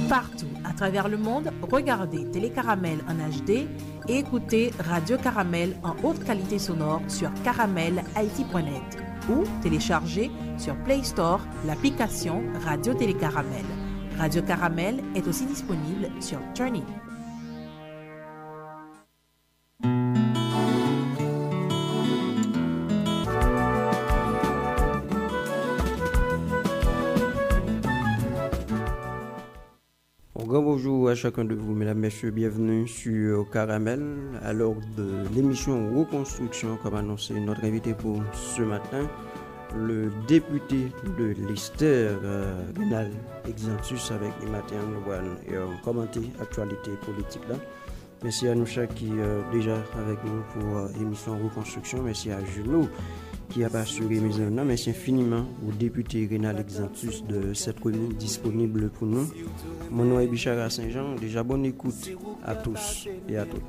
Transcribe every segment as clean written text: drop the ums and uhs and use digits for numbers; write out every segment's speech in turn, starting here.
Partout à travers le monde, regardez Télé Caramel en HD et écoutez Radio Caramel en haute qualité sonore sur caramelhaïti.net ou téléchargez sur Play Store l'application Radio Télé Caramel. Radio Caramel est aussi disponible sur TuneIn. Bonjour à chacun de vous, mesdames, messieurs, bienvenue sur Caramel. À l'heure de l'émission Reconstruction, comme annoncé notre invité pour ce matin, le député de l'Esther, Rénal Exantus, avec les matins, nous allons commenter l'actualité politique là. Merci à Noucha qui est déjà avec nous pour l'émission Reconstruction. Merci à Juno qui a assuré mes honneurs. Merci infiniment au député Rénal Exantus de cette commune disponible pour nous. Mon nom est Bichara Saint-Jean. Déjà, bonne écoute à tous et à toutes.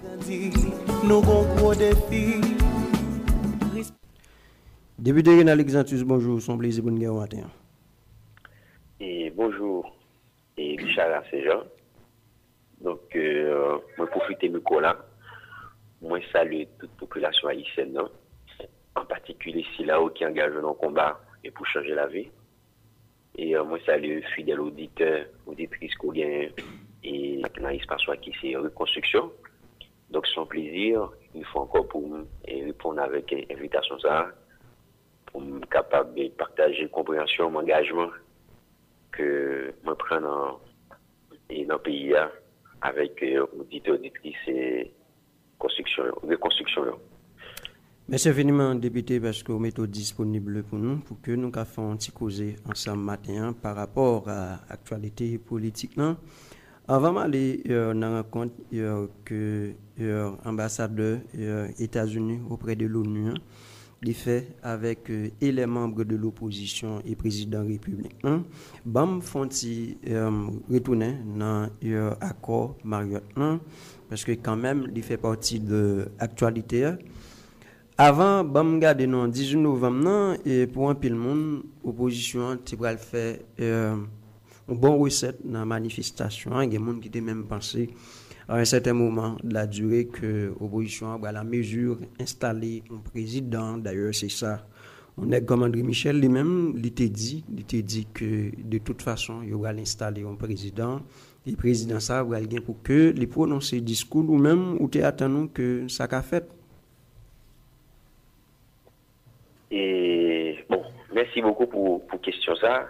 Député Rénal Exantus, bonjour. Son plaisir pour nous matin. Et bonjour, et Bichara Saint-Jean. Donc, moi, profiter de micro là. Moi, salue toute population haïtienne, non? En particulier si là-haut qui engage dans le combat et pour changer la vie. Et moi, salue fidèles auditeurs, auditrices qu'on gagne et dans l'espace qui c'est reconstruction. Donc, c'est un plaisir, une fois encore pour me répondre avec invitation ça, pour me capable de partager compréhension, mon engagement que je prends dans le pays avec auditeurs, auditrices et reconstruction. Merci infiniment, député, parce que vous mettez disponible pour nous, pour que nous fassions un petit causer ensemble matin par rapport à l'actualité politique. Non? Avant d'aller dans la rencontre que l'ambassadeur des États-Unis auprès de l'ONU, il fait avec les membres de l'opposition et président républicain. Bam font-ils retourner dans l'accord Marriott, parce que quand même, il fait partie de l'actualité. Avant, bam gade non 18 novembre et pour un pile monde opposition ti pral faire un bon recette dans manifestation, il y a des monde qui étaient même pensé à un certain moment de la durée que opposition va la mesure installer un président. D'ailleurs, c'est ça. On est comme André Michel lui-même, il t'a dit que de toute façon, il va installer un président. Et le président ça va gagner pour que les prononcer discours ou même ou t'es attendu que ça qu'a fait. Et bon, merci beaucoup pour question ça.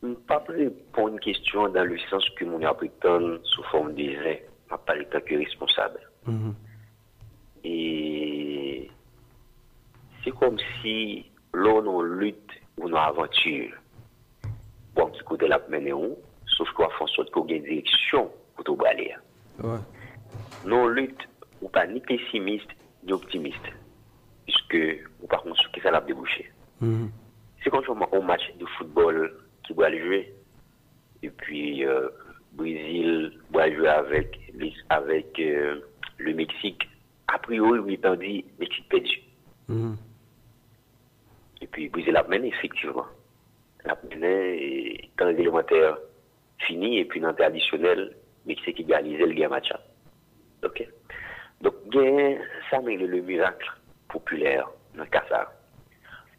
Je ne vais pas répondre une question dans le sens que mon apprétant sous forme de zin, je pas le temps que responsable. Et c'est comme si l'on lutte ou une aventure. Bon, qui côté la mener où, sauf qu'on fait en sorte qu'on ait une direction pour tout balayer. Ouais. Non lutte ou pas ni pessimiste ni optimiste. Puisque, ou par contre, ce qui ça l'a débouché. C'est quand on a un match de football qui va jouer, et puis Brésil va jouer avec le Mexique. A priori, oui, on dit Mexique perdu. Et puis Brésil a mené, effectivement. La mené, temps réglementaire fini, et puis dans le temps additionnel, Mexique égalisait le game match. Ok. Donc, ça mène le miracle populaire dans le cas ça.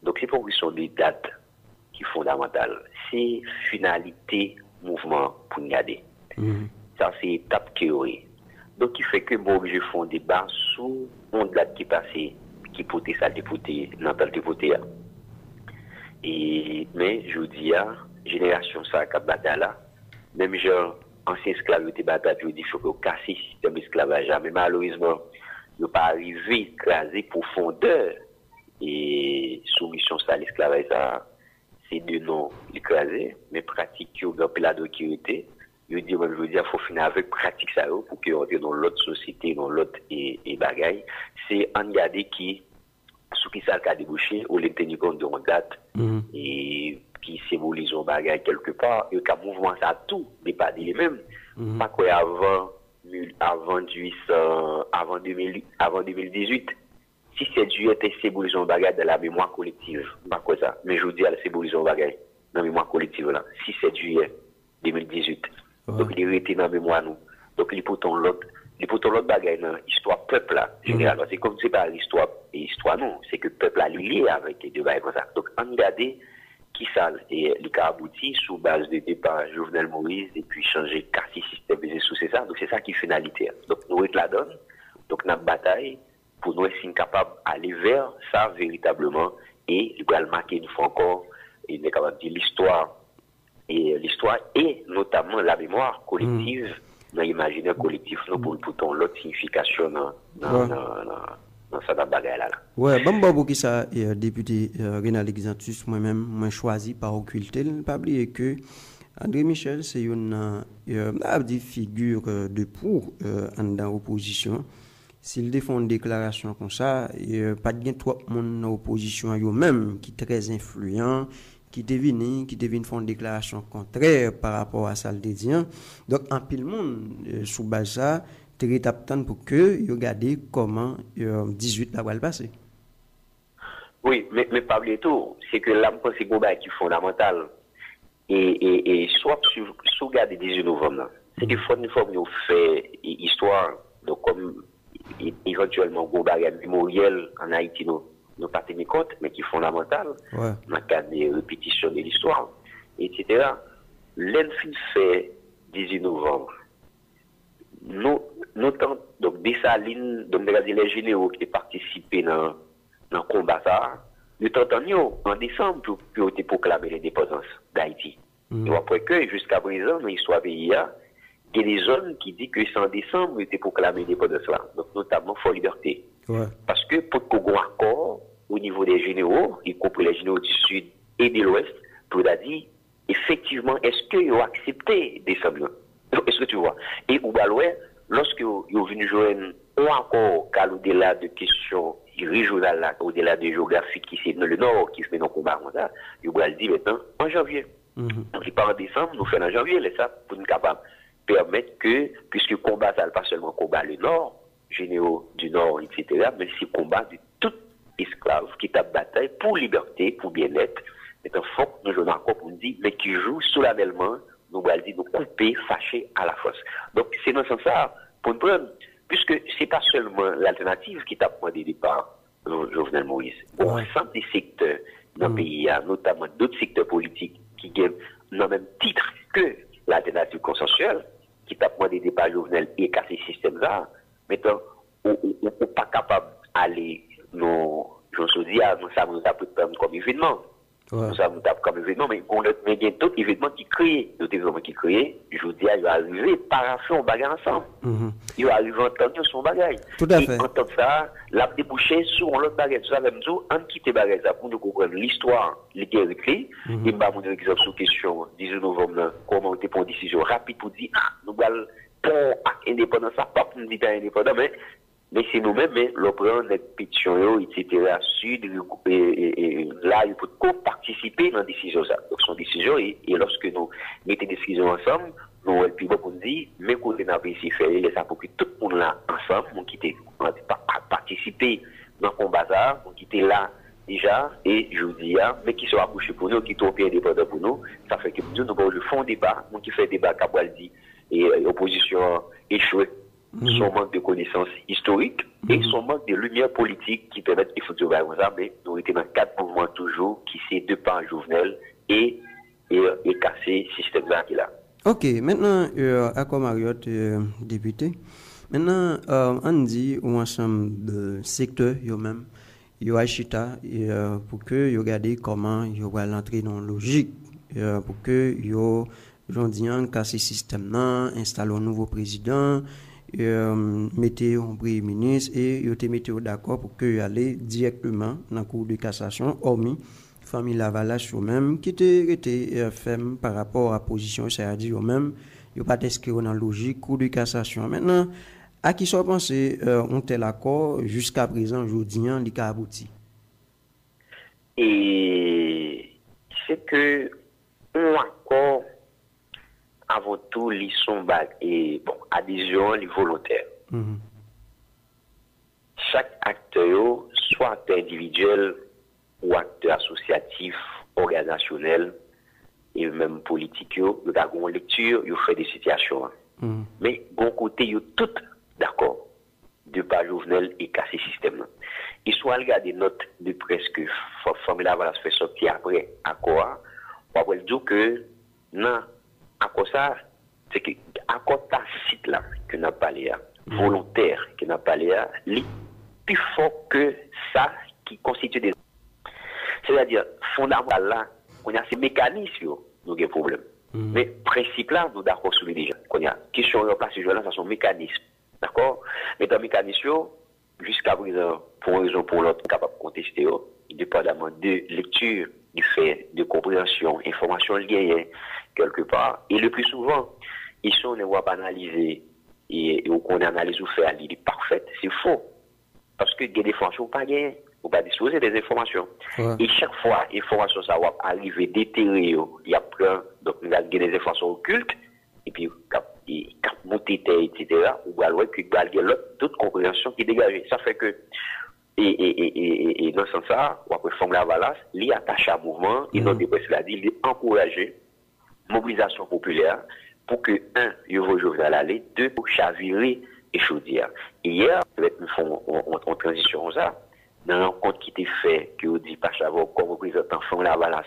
Donc, c'est pour question des dates qui sont fondamentales. C'est finalité mouvement pour nous garder. Ça, c'est étape théorie. Donc, il fait que bon, je fais un débat sur une date qui est passée, qui potait ça, dépoté, dans le dépoté. Et, mais, je vous dis, génération ça, qui a bataille là, même genre, ancien esclave, qui bataille, je vous dis, il faut que casser le système d'esclavage. Mais malheureusement, il n'y a pas arrivé à écraser profondeur et soumission ça l'esclavage c'est de non écraser mais pratique qui ont la sécurité je dis moi je veux dire faut finir avec pratique ça pour que on dans l'autre société dans l'autre et bagaille c'est en garder qui sous qui ça a débouché ou les tenir compte de date et qui symbolise un bagaille quelque part et qu'un mouvement ça tout n'est pas dit les mêmes pas quoi avant 2018 si c'est Dieu était symbolisé un bagage dans la mémoire collective pas quoi ça mais je vous dis elle symbolise un bagage dans la mémoire collective là si c'est juillet 2018 Donc, il est resté dans la mémoire, nous. Donc, il pour l'autre bagaille dans l'histoire peuple, là, généralement. C'est comme c'est pas l'histoire et histoire, non. C'est que le peuple a lié avec les deux bagailles comme ça. Donc, on regarde qui ça, et les cas aboutis sous base de départ Jovenel Moïse, et puis changer quartier système et sous c'est ça. Donc, c'est ça qui est finalité. Donc, nous, on la donne. Donc, notre bataille, pour nous, être capable d'aller vers ça véritablement, et il va le marquer une fois encore, il est capable de dire l'histoire, et notamment la mémoire collective, dans l'imaginaire collectif, nous, pour l'autre signification dans cette bagaille-là. Ouais, bon, qui ça, député Renal Exantus, moi-même, moi choisi par occulter, ne pas oublier que André Michel, c'est une figure de pour dans l'opposition. S'il défend une déclaration comme ça, pas de trop de monde dans l'opposition, eux-mêmes, qui est très influent, qui devine faire une déclaration contraire par rapport à ça le dédien. Donc, en pile monde, sous base ça, très tapant pour que vous regardez comment 18 la va le passer. Oui, mais pas oublier tout, c'est que là, c'est un combat qui est fondamental. Et soit sous garder 18 novembre, c'est qu'il faut une fois que nous faisons histoire, donc comme éventuellement un combat mémoriel en Haïti, nous pas tenir compte, mais qui est fondamental, dans le cadre des répétitions de l'histoire, etc. L'ENFIN fait 18 novembre. Nous tentons, donc, Dessalines, donc, les généraux qui ont participé dans le combat, nous tentons en décembre pour proclamer l'indépendance d'Haïti. Et après que, jusqu'à présent, dans l'histoire pays, il y a des zones qui disent que c'est en décembre qu'ils ont proclamé l'indépendance là. Donc, notamment, Fort Liberté. Parce que pour qu'on ait un accord au niveau des généraux, y compris les généraux du Sud et de l'Ouest, pour dire, effectivement, est-ce qu'ils ont accepté décembre? Est-ce que tu vois? Et au Baloué, lorsque ils ont venu joindre un accord au-delà de questions régionales, au-delà de géographique qui c'est dans le Nord, qui se met dans le combat, ils vont le dire maintenant en janvier. Donc, il part en décembre, nous faisons en janvier, ça, pour nous capables permettre que, puisque le combat, ça n'est pas seulement combat le Nord, généraux du Nord, etc., mais c'est combat de tout esclave qui tape bataille pour liberté, pour bien-être. C'est un fond que nous jouons encore pour nous dire, mais qui joue solennellement, nous allons dire, nous couper, fâcher à la force. Donc, c'est dans ce sens-là, pour nous prendre, puisque c'est pas seulement l'alternative qui tape point des départs, Jovenel Moïse. Au ensemble des secteurs dans le pays, notamment d'autres secteurs politiques qui gagnent le même titre que l'alternative consensuelle, qui tape moins des débats Jovenel et casser ce système-là, maintenant, on n'est pas capable d'aller, je me dis, nous savons comme événement. Nous savons comme événement, mais il y a d'autres événements qui créent, je vous dis, ils vont arriver par un bagage ensemble. Ils vont arriver en tant que son bagage. Tout à fait. En tant que ça, l'a débouché sur l'autre bagage. Ça va me dire, on quitte bagage pour nous comprendre l'histoire, les guerres écrites, et bah, mon exemple sur question, 18 novembre, comment on était pour une décision rapide pour dire, nous allons pour indépendance, ça pas pour nous dire indépendant, mais c'est nous-mêmes, mais le prend les pétitions, etc., sud, et là, il faut participer dans la décision. Donc, son décision, et lorsque nous mettons des décisions ensemble, nous, et puis, on dit, mais qu'on a ici faire, ça pour que tout le monde là, ensemble, on quitte, participer dans le combat, on quitte là, déjà, et je vous dis, mais qui sera bouché pour nous, qui sont bien indépendants pour nous, ça fait que nous, nous, le fond débat, qui fait débat, Kabwaldi, et opposition échouée. Son manque de connaissances historiques et son manque de lumière politique qui permettent qu'il faut dire, mais nous avons été dans 4 mouvements toujours qui c'est deux pas Jovenel et casser le système là qu'il a. Ok, maintenant, à quoi Mariotte, député, maintenant, on dit un ensemble de secteurs, eux-mêmes, ils ont chita pour que ils regardent comment ils vont l'entrer dans la logique, pour que ils dit casser le système là, installer un nouveau président, mettez un premier ministre et ils te mettez d'accord pour que aller directement dans la cour de cassation, hormis famille Lavalage eux-mêmes qui était ferme par rapport à la position, c'est-à-dire eux-mêmes, ils n'ont pas inscrit dans la logique cour de cassation. Maintenant, à qui sont pensés un tel accord jusqu'à présent, aujourd'hui, il a abouti? Et c'est que un accord avant tout, ils sont et bon, adhésion, les volontaires. Chaque acteur, soit acteur individuel ou acteur associatif, organisationnel, et même politique, yo a une lecture, yo fait des situations. Mais bon côté, yo tout d'accord de pas Jovenel et casser système. Ils sont regardés notes de presse que Formule va se faire sortir après accord. On va dire que non, accord ça, c'est que accord tacite là que n'a pas là, volontaire que n'a pas là, plus fort que ça qui constitue des. C'est-à-dire fondamental là, on a ces mécanismes, nous avons des problèmes. Mais principe là, nous d'accord sur les déjà. Qu'on y a question de place là, ça sont mécanismes. D'accord? Mais dans les mécanismes, jusqu'à présent, pour une raison ou pour l'autre, capable de contester, dépendamment de lecture, du fait, de compréhension, information liée quelque part. Et le plus souvent, ils sont ne voient pas analyser et qu'on analyse ou fait, elle est parfaite, c'est faux. Parce que des informations pas gagnées. Ou pas disposer des informations. Ouais. Et chaque fois, l'information, ça va arriver déterrée, il y a plein, donc il y a des informations occultes, et puis, cap monter, etc., ou alors, puis, il y a d'autres compréhensions qui dégagent. Ça fait que, et dans ce sens-là, ou après, forme la valace, il attache à mouvement, et notre dépresse l'a dit, il encourager mobilisation populaire pour que, un, il va Jovenel aller, deux, pour chavirer et chaudière. Hier, peut-être, nous faisons en transition ça, dans la rencontre qui était fait, que vous dites, Pachavok, comme représentant Fond la Valace,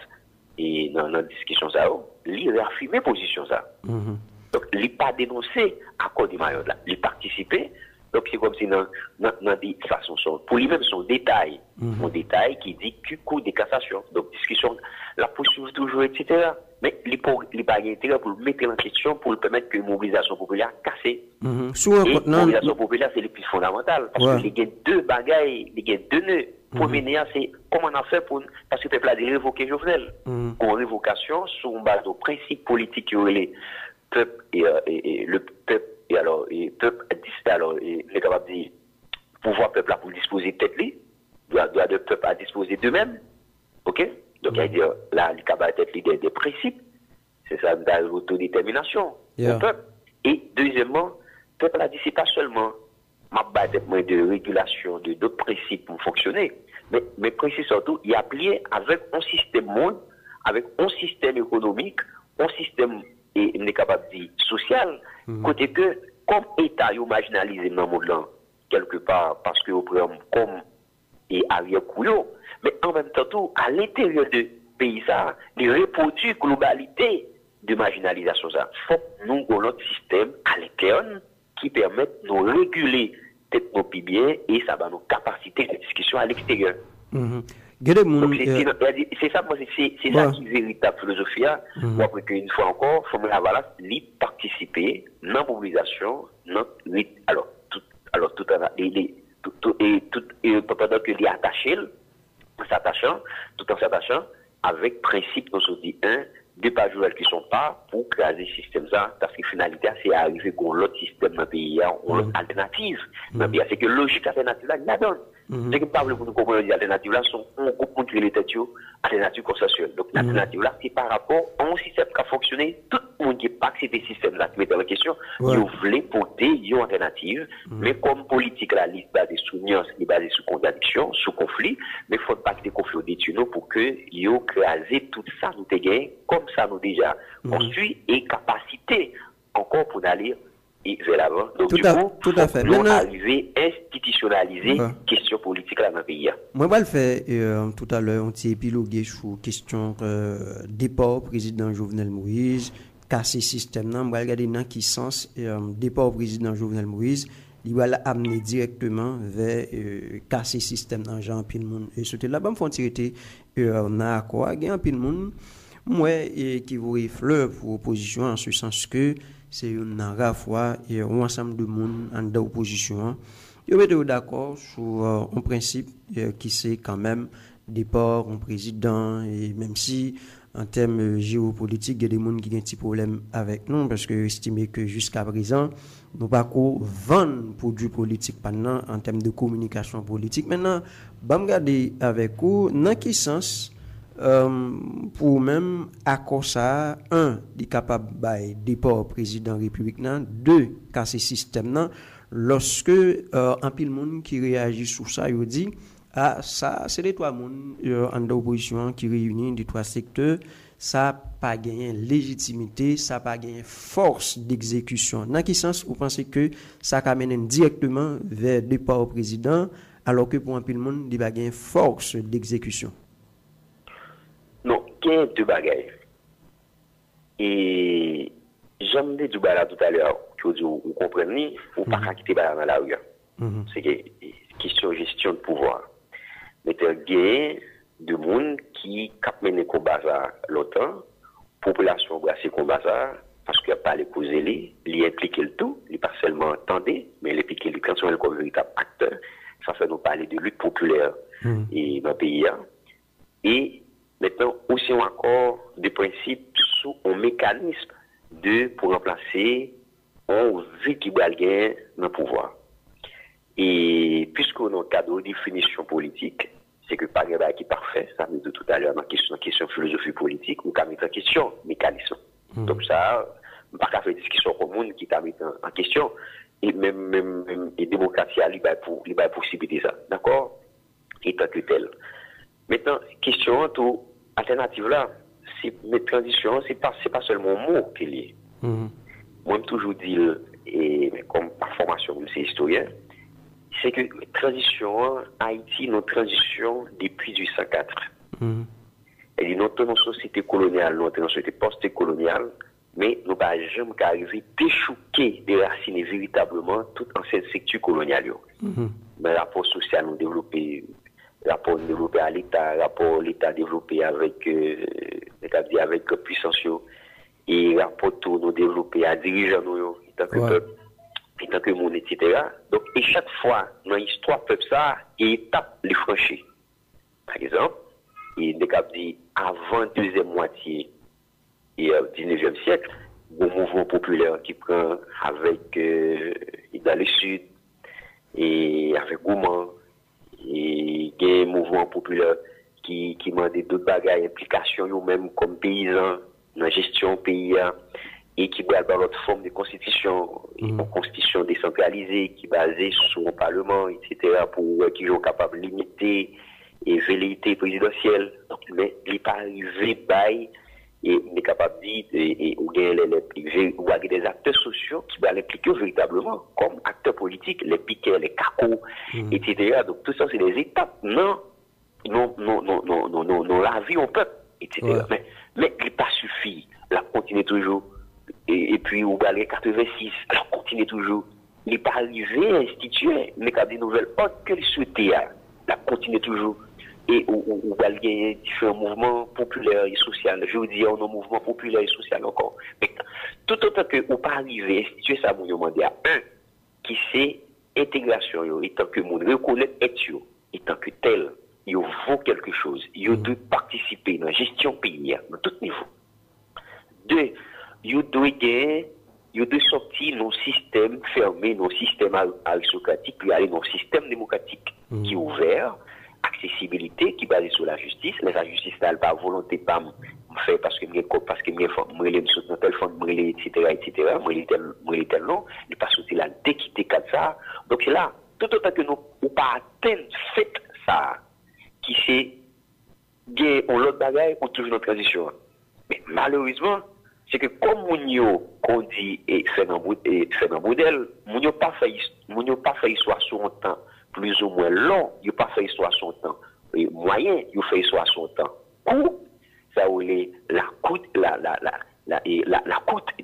et dans la discussion, ça, il a affirmé position, ça. Donc, il n'a pas dénoncé à cause du Mayotte, là. Il a participé. Donc, c'est comme si, dans des façons, pour lui-même, son détail, un détail qui dit que cours de cassation. Donc, discussion, la poursuivre toujours, etc. Mais il n'a pas intérêt pour le mettre en question, pour le permettre que la mobilisation populaire casse. Et la mobilisation populaire, c'est le plus fondamental. Parce qu'il y a deux bagailles, il y a deux nœuds. Premier nœud, c'est comment on a fait pour, parce que le peuple a dit révoquer Jovenel. En révocation, sur une base de principes politiques qui auraient les peuples et le peuple. Et alors, le peuple est capable de dire, pouvoir peuple là pour disposer peut-être lui, doit de peuple à disposer d'eux-mêmes. OK? Donc, il y a dire, là, il est capable d'être des principes. C'est ça, l'autodétermination au peuple. Et deuxièmement, le peuple a dit, c'est pas seulement ma base de régulation, d'autres principes pour fonctionner, mais principes surtout, il y a plié avec un système monde, avec un système économique, un système, et on est capable de dire, social, côté que, comme État, il est marginalisé dans le monde là, quelque part, parce que, comme, et arrière-couillot, mais en même temps, tout, à l'intérieur du pays, ça, il reproduit globalité de marginalisation, ça. Faut que nous avons notre système à l'interne qui permet de nous réguler peut-être nos plus bien et ça va nos capacités de discussion à l'extérieur. C'est ça, moi, c'est ça qui est véritable philosophie. Ou après qu'une fois encore, il faut me participer dans la mobilisation, alors, tout pendant que attaché, tout en s'attachant, avec principe, nous dit deux pas joueurs qui sont pas pour créer des systèmes ça, parce que finalité, c'est arriver qu'on l'autre système dans le pays, on l'autre alternative. C'est que logique alternative là, il la donne. C'est que pas pour nous comprendre les alternatives là, sont un groupe qui les têtes, alternative consensuelle. Donc, l'alternative là, c'est par rapport à un système qui a fonctionné, tout le monde qui n'a pas accepté ce système là, qui met en question, ils voulaient porter une alternative, mais comme politique là, il est basé sur nuance, il est basé sur contradiction, sur conflit, mais il ne faut pas que des conflits détruisent pour que ils crasé tout ça, nous gagné, comme ça nous déjà construit et capacité encore pour aller vers l'avant. Donc, tout à fait. Nous arriver à institutionnaliser question politique là dans le pays. Moi, je vais le faire tout à l'heure, on s'est épilogué sur question départ président Jovenel Moïse, casser système. Je vais regarder dans quel sens départ président Jovenel Moïse, il va l'amener directement vers casser système dans Jean Pilmoun. Et c'était là-bas, je vais tirer on a quoi, il y a un Pilmoun. Moi, qui vous fleur pour opposition en ce sens que c'est une fois et un ensemble de monde en d'opposition. Ils sont d'accord sur un principe qui c'est quand même départ en président et même si en termes géopolitiques il y a des gens qui ont un petit problème avec nous parce que estimé que jusqu'à présent nous pas vendre produits politiques pendant en termes de communication politique. Maintenant, bam regarder avec vous dans quel sens pour même accord ça est capable de départ président République deux casser système lorsque un pile monde qui réagit sur ça il dit ça c'est les trois monde en opposition qui réunissent des trois secteurs ça pas gagné légitimité, ça pas gagné force d'exécution. Dans quel sens vous pensez que ça amène directement vers le départ au président alors que pour un peu le monde, il pas gagné force d'exécution? Non, il y a deux bagages. Et j'aime dire du bala tout à l'heure, que vous comprenez, ou pas quitter bala dans la rue. C'est une question de gestion de pouvoir. Mais il y a de monde qui cap mené combat ça longtemps, population brassée combat ça, parce qu'il n'y a pas les causes il implique le tout, il pas seulement entendre, mais il implique le quand comme véritable acteur. Ça fait nous parler de lutte populaire et dans le pays. Et maintenant, aussi encore des principes sous un mécanisme pour remplacer un vie qui va gagner dans le pouvoir. Et puisqu'on a un cadre de définition politique, c'est que pas de qui est parfait, ça veut dire tout à l'heure dans la question philosophie politique, ou qu'à mettre en question mécanisme. Donc ça, pas qu'à faire discussion commune qui t'a mis en question, et même et démocratie, il va possibiliter ça. D'accord? Et tant que tel. Maintenant, question tout alternative là, c'est mes transitions, c'est pas seulement un mot qu'il y a. Moi, je toujours dit, et comme par formation, comme c'est historien, c'est que transition, Haïti, notre transition depuis 1804. Elle dit, notre société coloniale, notre société post-coloniale, mais nous n'avons jamais arrivé à déchouquer, déraciner véritablement toute ancienne structure coloniale. Mais rapport social nous développé, rapport développé à l'État, rapport l'État développé avec puissance, et rapport tout nous développé à dirigeants, en tant que peuple, en tant que monde, etc. Donc, et chaque fois, dans l'histoire peuple ça, et étape les franchir. Par exemple, il dit avant deuxième moitié et 19e siècle, un mouvement populaire qui prend avec dans le sud et avec Gouman, et il y a un mouvement populaire qui demande d'autres bagages, implications eux-mêmes comme paysans dans la gestion pays et qui va dans l'autre forme de constitution, une constitution décentralisée qui est basée sur un parlement, etc., pour qui sont capables de limiter et velléité présidentielle. Donc, mais il n'est pas arrivé bail et il est capable de dire ou des acteurs sociaux qui vont l'impliquer véritablement comme acteurs politiques, les piquets, les cacos, etc. Donc tout ça c'est des étapes. Non, la vie on peut, etc. Ouais. Mais il n'est pas suffit. La continue toujours. Et puis on va aller 86, la continue toujours. Il n'est pas arrivé à instituer, mais quand des nouvelles ordres que souhaitait, la continue toujours. Et on va gagner différents mouvements populaires et sociaux. Je veux dire, on a un mouvement populaire et social encore. Mais tout autant que on pas arrivé à instituer ça, on demande à un, qui c'est intégration, et tant que on reconnaît être, et tant que tel, il faut quelque chose. Il doit participer dans la gestion pays, à tout niveau. Deux, il doit sortir nos systèmes fermés, nos systèmes aristocratiques, puis aller dans un système démocratique qui est ouvert, accessibilité qui est basée sur la justice. La justice n'a pas volonté pas faire parce que moi les sur tel fond etc. Moi les tel non, il pas sorti là dès qu'il était comme ça. Donc c'est là tout autant que nous ou pas atteindre fait ça qui c'est bien on l'autre bagaille ou toujours dans transition. Mais malheureusement c'est que comme qu'on dit et fait dans modèle, Mounio pas fait histoire sur un temps plus ou moins long, il pas fait histoire sur un temps et moyen, il fait histoire sur un temps court, ça où la coûte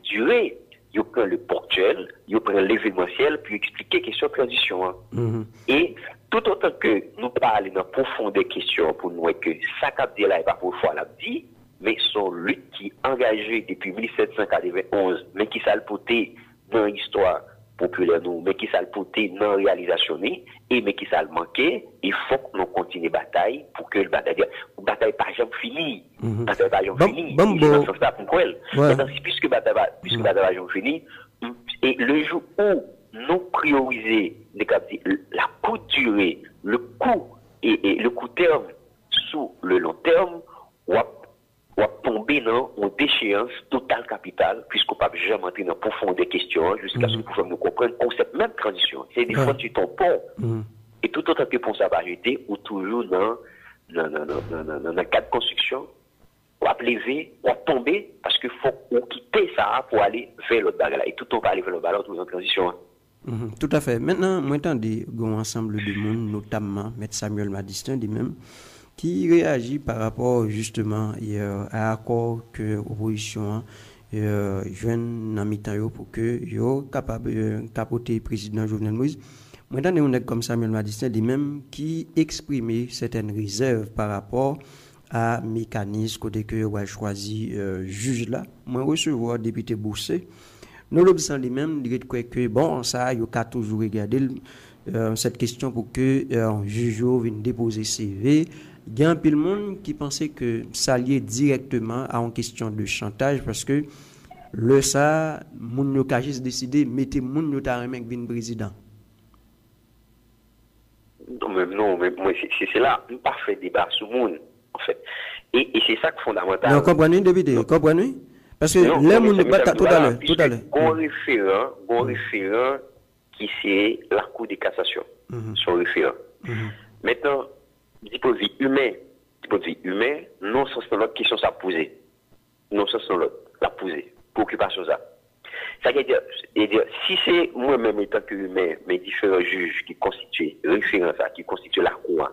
durée, il prend le ponctuel, il prend l'événementiel puis expliquer question de transition. Et tout autant que nous parlons dans profondeur des questions pour nous que ça cap dit là et pas pour fois l'a dit, mais son lutte qui est engagée depuis 1791, mais qui s'est porté dans l'histoire populaire, nous, mais qui s'est porté dans la réalisation, et mais qui s'est manqué, il faut que nous continuions la bataille pour que la bataille pas jamais finie. La bataille pas jamais finie. C'est ça pour elle. Puisque la bataille pas jamais finie, et le jour où nous prioriser la courte durée, le coût et le court terme sous le long terme, on va tomber dans une déchéance totale capitale, puisqu'on ne peut jamais entrer dans profondeur des questions, jusqu'à ce que nous puissions comprendre le concept même de transition. C'est des fois tu ton pont, et tout autant que pour ça va jeter, ou toujours dans le cadre de construction, on va à lever, ou à tomber, parce qu'il faut quitter ça pour aller vers l'autre bagarre. Et tout on va aller vers l'autre bagarre, tout en transition. Tout à fait. Maintenant, moi, j'entends un ensemble de monde, notamment M. Samuel Madistin, lui-même, qui réagit par rapport justement à l'accord que l'opposition joigne en mi-temps pour que yo capable de capoter le président Jovenel Moïse. Moi, j'entends un comme Samuel Madistin, lui-même, qui exprimait certaines réserves par rapport à mécanisme côté que va choisir juge là. Moi, recevoir député Boursé. Nous l'observons lui-même, il dit que bon, ça, il y a toujours regardé cette question pour que un juge vienne déposer CV. Il y a un peu de monde qui pensait que ça liait directement à une question de chantage parce que le ça, moun yo ka juste décidé mettez moun yo ta remek vin président. Non, mais moi c'est là, un parfait débat sur moun en fait. Et c'est ça qui est fondamental. Non, comprenez député, comprenez? Parce que les moun tout à l'heure. Bon référent qui c'est la Cour de cassation. Son référent. Maintenant, du point de vue humain, non sans l'autre question ça poser. Non sans l'autre la poser. Préoccupation ça. Ça veut dire si c'est moi-même étant que humain, mais différents juges qui constituent référent ça, qui constituent la Cour,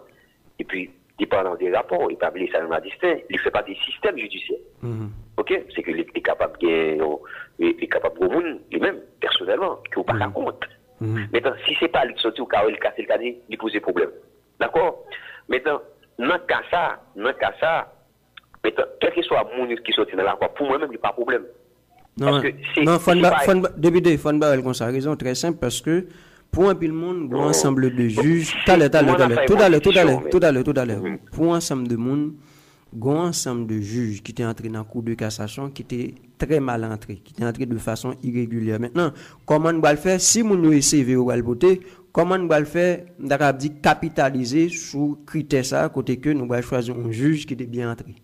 et puis dépendant des rapports établis ça m'a distinct, il fait pas des systèmes judiciaires. OK, c'est que les capables les capables de monde lui-même personnellement qui ou pas à compte. Maintenant si c'est pas lui sorti au cas où il casse le cadet, il pose problème. D'accord? Maintenant dans cas ça, maintenant quel que soit monde qui sorti dans la cour, pour moi-même il pas de problème. Non, député, faut barrer comme ça, raison très simple parce que pour un pile monde, un ensemble de juges, tout à l'heure, pour un ensemble de monde, un ensemble de juges qui étaient entrés dans la cour de cassation, qui étaient très mal entrés, qui étaient entrés de façon irrégulière. Maintenant, comment on va le faire si mon CV ou va le voter, comment on va le faire, d'accord, dit capitaliser sous critère ça, côté que nous allons choisir un juge qui était bien entré.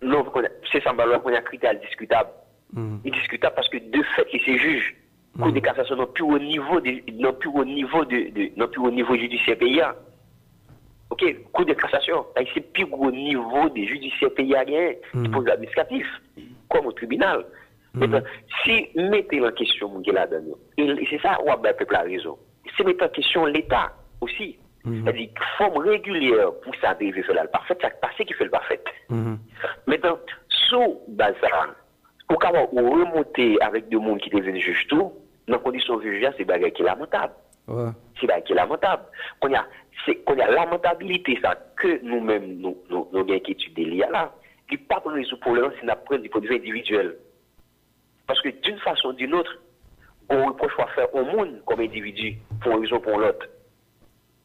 Non, c'est ça, qu'on a un critère discutable. Indiscutable parce que de fait, ces juges, Cour de cassation n'ont plus au niveau judiciaire payant. OK, Cour de cassation, c'est plus au niveau des judiciaires payants qui posent l'administratif, comme au tribunal. Maintenant, si mettez en question mon là-dedans, et c'est ça où le peuple a raison. C'est mettre en question l'État aussi. C'est-à-dire forme régulière pour ça arriver faire le parfait, ça passé qui fait le parfait. Maintenant, sous base pour remonter avec des gens qui deviennent juges tout, dans condition de juge, c'est bagarre qui est lamentable. C'est bagarre qui est lamentable. Qu'on y a lamentabilité ça que nous-mêmes nous avons inquiétude là. Il pas pour résoudre problème si nous apprenons du point de vue individuel. Parce que d'une façon ou d'une autre, on reproche à faire au monde comme individu pour une raison ou pour l'autre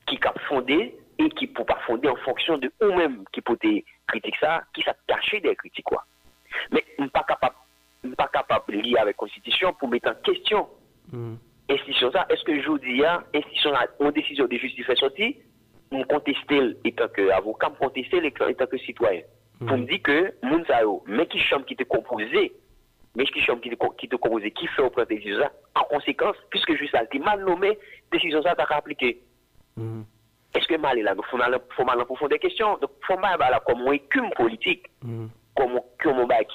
qui cap fondé et qui peut pas fonder en fonction de eux-mêmes qui peut critiquer ça, qui s'est caché des critiques quoi. Mais on pas capable de lier avec la Constitution pour mettre en question institution ça. Est-ce que je vous dis, institution a une décision de justice fait sortir, on contester étant que avocat, on contester étant que citoyen. Pour me dire que, moun sa yo, mais qui chambre qui te composé, qui fait au plan de décision ça, en conséquence, puisque juste ça, mal nommé, décision ça, t'as qu'à appliquer. Est-ce que mal est là? Donc, faut mal en profondeur des questions. Donc, faut mal là, comme on écume politique, comme on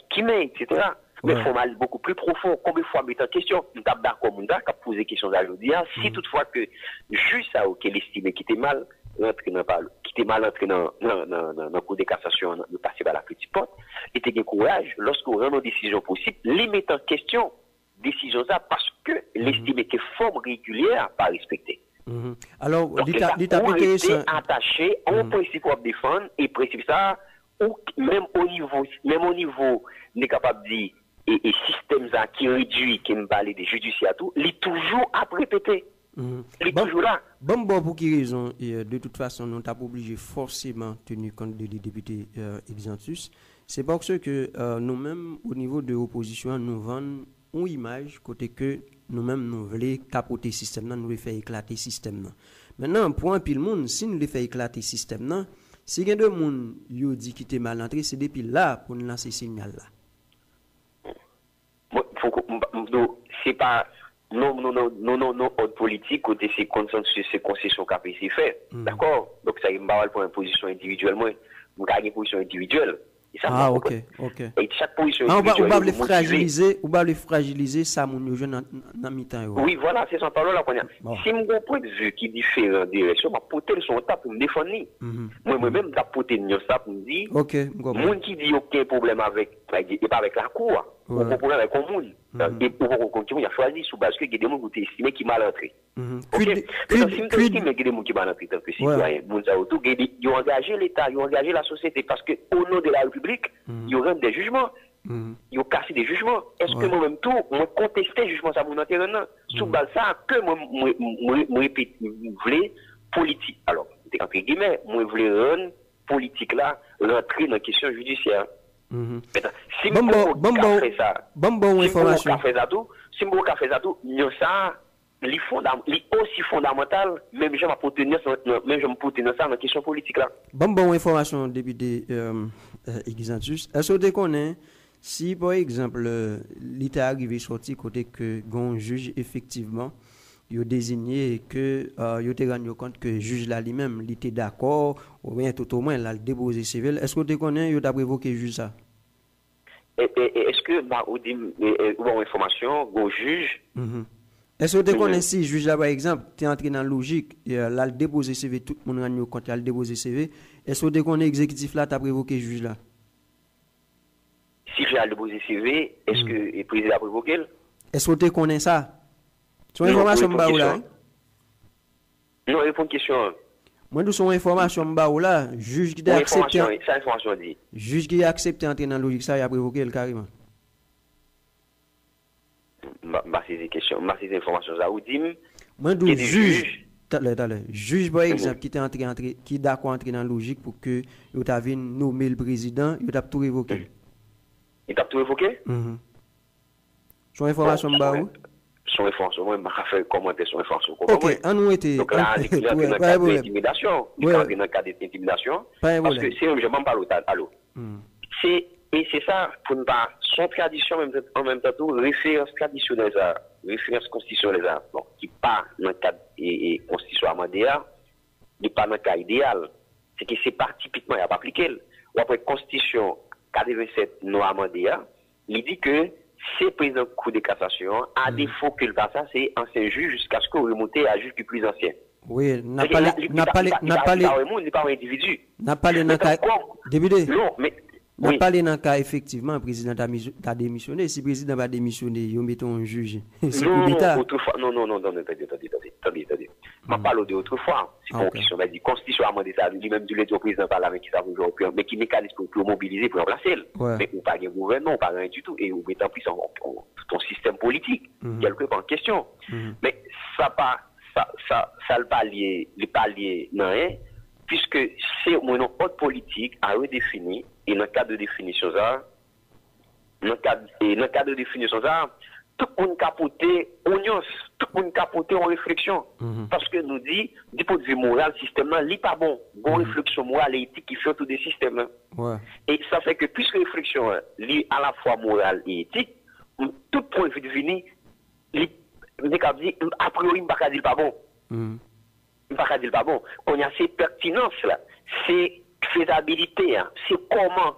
qui met, etc. Mais il faut mal beaucoup plus profond. Combien de fois mettre en question? Nous sommes d'accord, nous avons posé des questions à aujourd'hui. Si toutefois que juste ça, qu'elle estime qui était mal entré dans le cours de cassation, de passer par la petite porte, et tu as courage, lorsqu'on rend nos décisions possibles, les mettre en question, décisions ça, parce que l'estime que forme régulière pas respectée. Alors, dites attaché à un principe à défendre et principe ça, ou même au niveau, n'est capable de dire, et système ça qui réduit, qui me parle des judiciaires tout, il est toujours à répéter. Il est toujours là. Bon, pour qui raison, de toute façon, nous sommes obligés forcément tenir compte des députés Exantus. C'est parce que nous-mêmes, au niveau de l'opposition, nous vendons une image côté que nous-mêmes, nous voulons capoter le système, nous voulons faire éclater le système. Maintenant, pour un pile monde, si nous voulons faire éclater le système, si il y a des gens qui disent qu'il est mal entré, c'est depuis là pour nous lancer ce signal-là. C'est pas non, ordre politique, côté ces consensus, ces concessions qu'a fait, c'est fait. D'accord? Donc, ça, il me parle pour une position individuelle, moi. Je une position individuelle. Et ça, Ah, ok, ok. Et chaque position On va individuelle le fragiliser, ça, mon jeune dans mi-temps. Oui, voilà, c'est son parole là qu'on a. Bon. Si mon point de vue qui est différent de direction, je vais porter son tas pour me défendre. Moi-même, je vais porter ça pour me dire, ok, monde qui dit aucun problème avec, et pas avec la cour, aucun problème avec le monde. Et pour continuer, il a choisi sous parce qu'il y a des gens qui estimé qui mal entré. Ok? Si je estime qu'il y a des gens qui mal entré, tant que citoyen, ils ont engagé l'État, ils ont engagé la société parce qu'au nom de la République, ils ont rendu des jugements. Ils ont cassé des jugements. Est-ce que moi-même tout, moi contesté le jugement ça mon intérêt sous base ça que moi répète, voulais politique. Alors, entre guillemets, moi voulais rendre politique là rentrer dans la question judiciaire. Si moi fait ça, information. Si moi fait ça tout, ça aussi fondamental, même je vais tenir ça dans la question politique là. Bon information député Exantus. Est-ce que tu connais si par exemple l'État arrivé sorti côté que gon juge effectivement il a désigné que il te rendu compte que juge là lui-même il était d'accord ou bien tout au moins là le déposé civil, est-ce que tu connais il a prévoqué juge ça? Est-ce que bon information gon juge est-ce que tu connais si juge là par exemple tu es entré dans la logique là le déposé CV tout le monde rendu compte il le déposé CV, est-ce que tu connais exécutif là t'a prévoqué juge là? Si j'ai le déposé CV, est-ce que le président a provoqué? Est-ce que tu connais ça? Tu as une information là? Non, il faut une question. Moi, nous sommes information là, juge qui a accepté. Ça information dit. Juge qui a accepté entrer dans la logique, ça il a provoqué le carrément. C'est des questions, c'est des informations ça ou dit. Moi, nous juge. Juge par exemple qui est d'accord entrer dans la logique pour que il t'a vu nommer le président, il t'a tout révoqué. Il t'a tout révoqué? Son information son information, moi, je vais faire commenter son information. Ok, on nous était. Donc là, il y a un cas d'intimidation. Il y a un cas d'intimidation. Parce que si je m'en parle, allô. Et c'est ça, pour ne pas, son tradition, en même temps, référence traditionnelle, référence constitutionnelle, bon, qui pas dans le cadre constitution amendéa, n'est pas dans le cas idéal. C'est que c'est pas typiquement, il n'y a pas appliqué. Ou après, constitution 87 non amendéa, il dit que c'est président de cour de cassation, à défaut que le passage, c'est ancien juge jusqu'à ce qu'on remonte à juge plus ancien. Oui, n'a pas individu. N'a pas les n'a pas député. Non, mais n'a pas les n'a pas effectivement le président a démissionné. Si le président va démissionner, il met un juge. Non, autrefois. Non, attendez. Je parle d'autrefois. C'est une question de constitution amendée, ça lui-même du l'état président par là, mais qui ça mais qui mécanisme pour mobiliser pour remplacer. Mais ou pas un gouvernement, ou pas rien du tout, et ou mettre en plus ton système politique, quelque part en question. Mais ça le pas lié, non, puisque c'est une autre politique à redéfinir, et dans le cadre de définition ça, tout le monde capoté en réflexion. Parce que nous dit, du point de vue moral, le système là, n'est pas bon. Bonne réflexion morale et éthique qui fait tout des systèmes. Et ça fait que puisque réflexion est à la fois morale et éthique, tout point de vue devenu, a priori, il ne peut pas dire pas bon. Il ne peut pas dire pas bon. On a ces pertinences là, ces faisabilité, c'est comment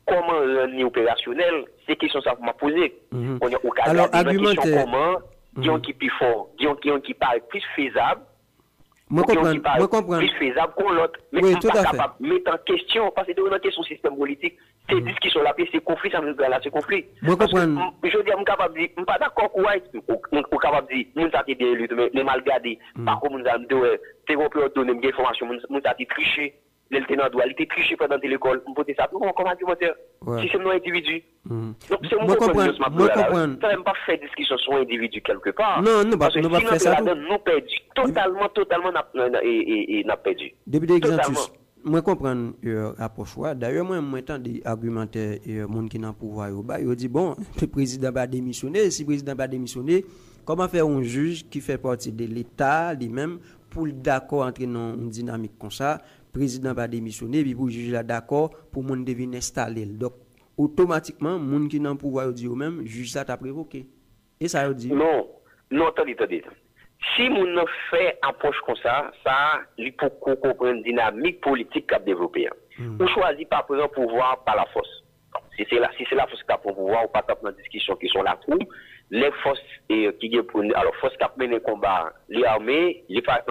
rendre opérationnel, c'est question ça pour m'a poser. On a au cas question comment, disons qui plus fort, disons qui paraît plus faisable. Moi comprends. Plus faisable qu'on l'autre, mais on pas capable de mettre en question parce que de remettre son système politique, c'est discussion là, c'est conflit, ça nous là, c'est conflit. Moi comprends. Je dis on capable de dire, on pas d'accord quoi, on capable de dire, nous ça bien élu mais mal gardé. Par contre nous a dit c'est qu'on peut donner une information, nous ça triché. L'eltenant doit être triché pendant l'école pour voter ça comme argumentaire. Si c'est nos individus. Donc c'est moi comprendre. Ça même pas faire discussion sur un individu quelque part. Non, parce que sinon faire ça. Nous perdu totalement n'a perdu. Depuis l'exemple, moi comprendre approche d'ailleurs moi m'entend des argumentaires monde qui n'a pouvoir il dit bon le président va démissionner, si le président va démissionner, comment faire un juge qui fait partie de l'État lui-même pour d'accord entrer dans une dynamique comme ça? Président va démissionner puis pour juger là d'accord pour monde devenir installé. Donc automatiquement monde qui n'a pouvoir dire même juge ça t'a provoqué. Et ça veut dire non attendez. Si moun fait approche comme ça il faut qu'on comprenne dynamique politique qu'a développé. On choisit pas prendre pouvoir par la force. Si c'est la force qui a pour pouvoir, ou pas dans discussion qui sont là pour les forces qui alors forces qui mènent le combat, les armées, les par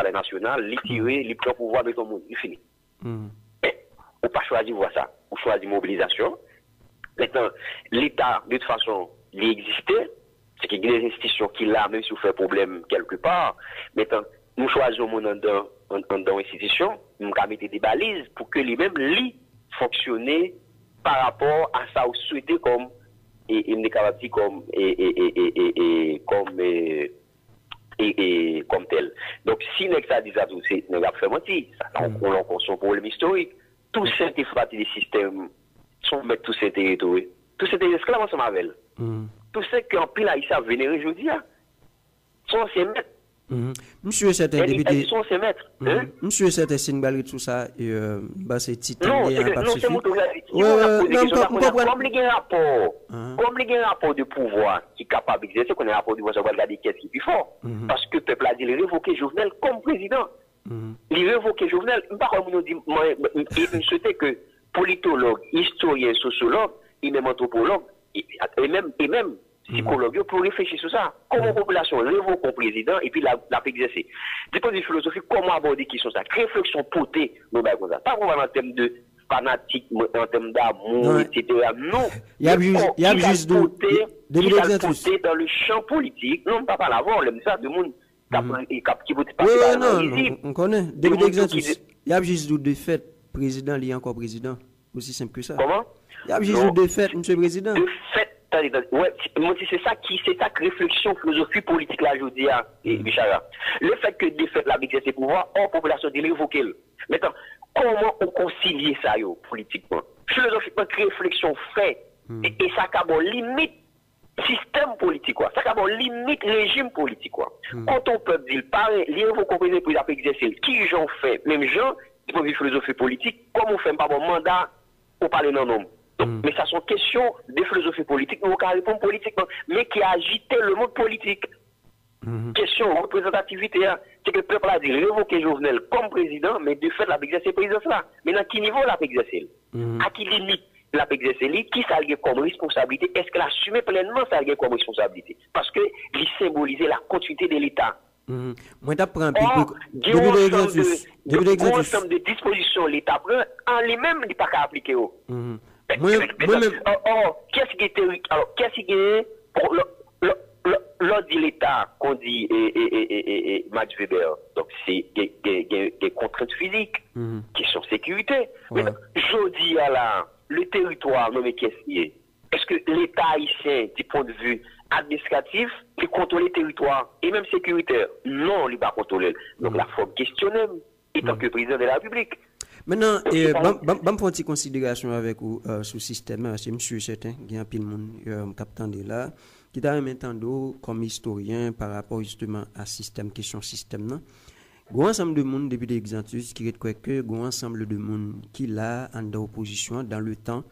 les nationales, les tirer, les prendre pouvoir de tout le monde, il finit. Mais on pas choisir voir ça, on choisit mobilisation. Maintenant, l'État de toute façon, il existait, c'est qu'il y a des institutions qui là même si on fait problème quelque part. Maintenant, nous choisissons dans l'institution, nous mettons des balises pour que lui-même fonctionner par rapport à ça ou souhaiter comme comme tel. Donc si nous ça dit ça tout c'est nous a fait mentir, ça on son problème historique. Tous ces parties du système sont mettre tous ces territoires, tous ces esclaves ensemble avec. Tous ceux qui ont pris là ils savent vénérer aujourd'hui sont ces maîtres. Monsieur certain député sont ces maîtres. Monsieur certain Sinbali tout ça bah c'est titre non c'est mon comme il y a un rapport de pouvoir qui est capable d'exercer qu'on a un rapport de pouvoir sur regarder qu'est-ce qui est plus fort parce que le peuple a dit il révoquer Jovenel comme président. Il révoquer Jovenel pas comme nous dit il souhaitait que politologue, historien, sociologue et même anthropologue et même psychologue pour réfléchir sur ça. Comment la population révoque le président et puis la exercer. Du point de vue philosophique, comment aborder qui sont ça? Réflexion potée, nous comme ça. Pas vraiment en termes de fanatique, en termes d'amour, etc. Non. Il y a juste dans le champ politique. Non, pas l'avant, l'aime ça, de monde qui peut passer par non, on connaît. Début d'exercice. Il y a juste doute de fait, président, il y a encore président. Aussi simple que ça. Comment? Il y a juste doute de fait, monsieur le président. De fait. Ouais, c'est ça réflexion philosophie politique là je dis à Bichara. Le fait que de fait la exercer pouvoir hors population de l'évoquer. Maintenant, comment on concilie ça politiquement? Philosophiquement réflexion fait et ça a bon limite système politique quoi. Ça a bon limite régime politique quoi. Quand on peut dire pareil, l'évoquer comprenez pour exercer qui j'en fait même gens qui font philosophie politique comme on fait pas bon mandat pour parler non nom. Mais ça sont questions de philosophie politique, nous avons répondre politiquement, mais qui a agité le monde politique. Question de représentativité, c'est que le peuple a dit révoquer Jovenel comme président, mais de fait, la exercer présidence là. Mais à quel niveau la exercer? À quelle limite la exercer? Qui ça a comme responsabilité? Est-ce qu'elle assume pleinement ça a comme responsabilité? Parce que il symbolisait la continuité de l'État. Moi, t'apprends un peu. Depuis l'exercice. De dispositions l'État prend, en lui-même, il n'est pas qu'à appliquer. Qu'est-ce qui est pour l'ordre de l'État qu'on dit Max Weber? Donc c'est des contraintes physiques qui sont sécurité. Mais je dis à le territoire nommé qu'est-ce qui est? Est-ce que l'État haïtien, du point de vue administratif, il contrôle le territoire et même sécuritaire? Non, il ne va pas contrôler. Donc la faut questionner en tant que président de la République. Maintenant, je vais faire une considération avec vous sur le système. C'est monsieur certain, il y a un pile monde captant de là, qui a maintenant comme historien par rapport justement à système, question système. Il y a un ensemble de monde depuis l'exantus qui reconnaît que il y a un ensemble de monde qui l'a en opposition dans le temps.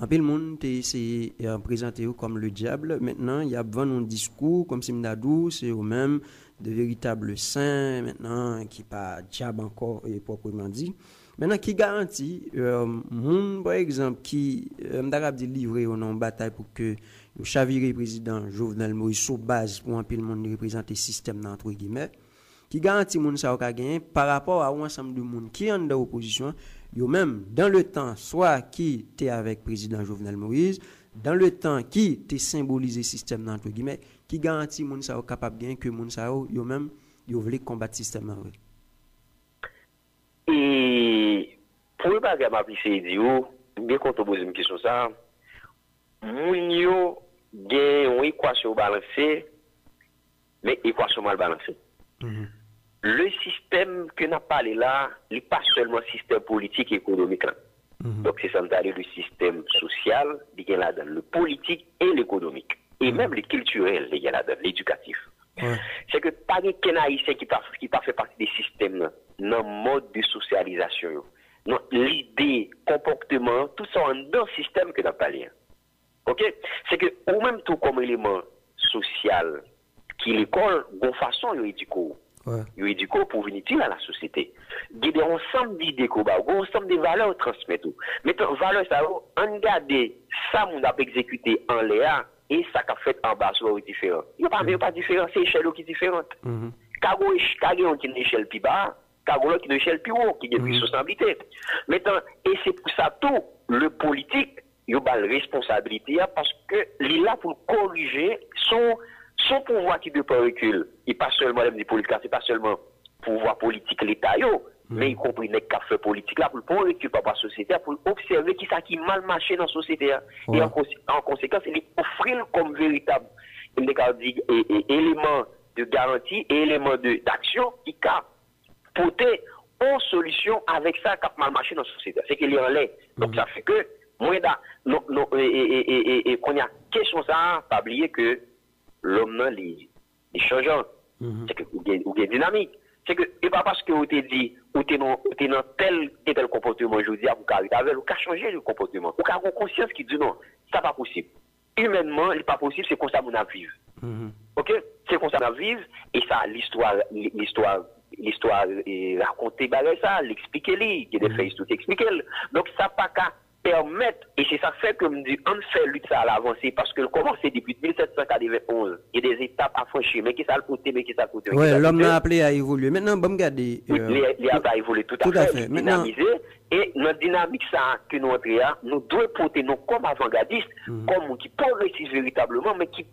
En pile monde c'est présenté comme le diable. Maintenant, il y a besoin un discours comme si Mnadou, c'est eux même de véritables saints maintenant qui pas diable encore et proprement dit. Maintenant, qui garantit, par exemple, qui m'a livré en bataille pour que le chaviré président Jovenel Moïse sous base pour un peu le monde représenter le système entre guillemets, qui garantit moun ça a gagné par rapport à un ensemble de monde qui est en opposition, yo même dans le temps soit qui était avec président Jovenel Moïse, dans le temps qui était symbolisé le système entre guillemets, qui garantit moun ça capable bien que moun ça yo même yo voulait combattre le système avec. Et pour ne pas m'appliquer idiot, bien qu'on te pose une question ça, Mounio gagne une équation balancée, mais équation mal balancée. Le système que n'a parlé là, il n'est pas seulement système politique et économique. Donc c'est ça, le système social, il y a là-dedans le politique et l'économique. Et même le culturel, il y a là-dedans l'éducatif. C'est que pas de Haïtien qui pas fait partie des systèmes dans le mode de socialisation. Non, l'idée, comportement, tout ça en dans le système que n'a pas lien. OK? C'est que ou même tout comme élément social qui l'école, de façon éduque. Ils éduquent pour venir utile à la société. Il y a des ensemble d'idées qu'on a, un ensemble de valeurs transmettre. Maintenant, valeurs, ça, on garde ça, on a exécuté en l'air et ça qu'a fait en bas, c'est différent. Il n'y a pas différent, c'est l'échelle qui est différente. Cargo qui est une échelle plus bas, cargo qui est une échelle plus haut, qui a une responsabilité. Maintenant, et c'est pour ça tout, le politique, il a une responsabilité parce que il est là pour corriger son pouvoir qui ne peut pas reculer. Et pas seulement les politiques, c'est pas seulement pouvoir politique l'État, mais y compris les cafés politiques là pour ne reculer pas la société, pour observer qui ça qui mal marché dans la société. Et en conséquence, il offre comme véritable élément de garantie et élément d'action qui a porté en solution avec ça qui a mal marché dans la société. C'est qu'il y a en lait. Donc ça fait que, moi, qu'on y a question ça, pas oublier que l'homme, il est changeant. C'est que, ou bien dynamique. C'est que, et pas parce que vous t'es dit, ou t'es dans tel comportement, je vous dis, vous avez changé le comportement. Vous avez conscience qui dit non, ça pas possible. Humainement, il n'est pas possible, c'est comme ça qu'on a vivre. Ok? C'est comme ça qu'on a vivre, et ça, l'histoire raconter ça, l'expliquer, il y a des faits tout expliquer. Donc, ça pas qu'à permettre, et c'est ça fait que me dit, on fait lutte ça à l'avancée, parce que le commencé depuis 1791, il y a des étapes à franchir, mais qui ça le côté, mais qui ça le côté. Oui, l'homme a appelé à évoluer. Maintenant, bon, regardez. Il a évolué tout à fait. Dynamisé, et notre dynamique, ça, que nous entrons, nous devons porter nous comme avant-gardistes, comme qui progressent véritablement, mais qui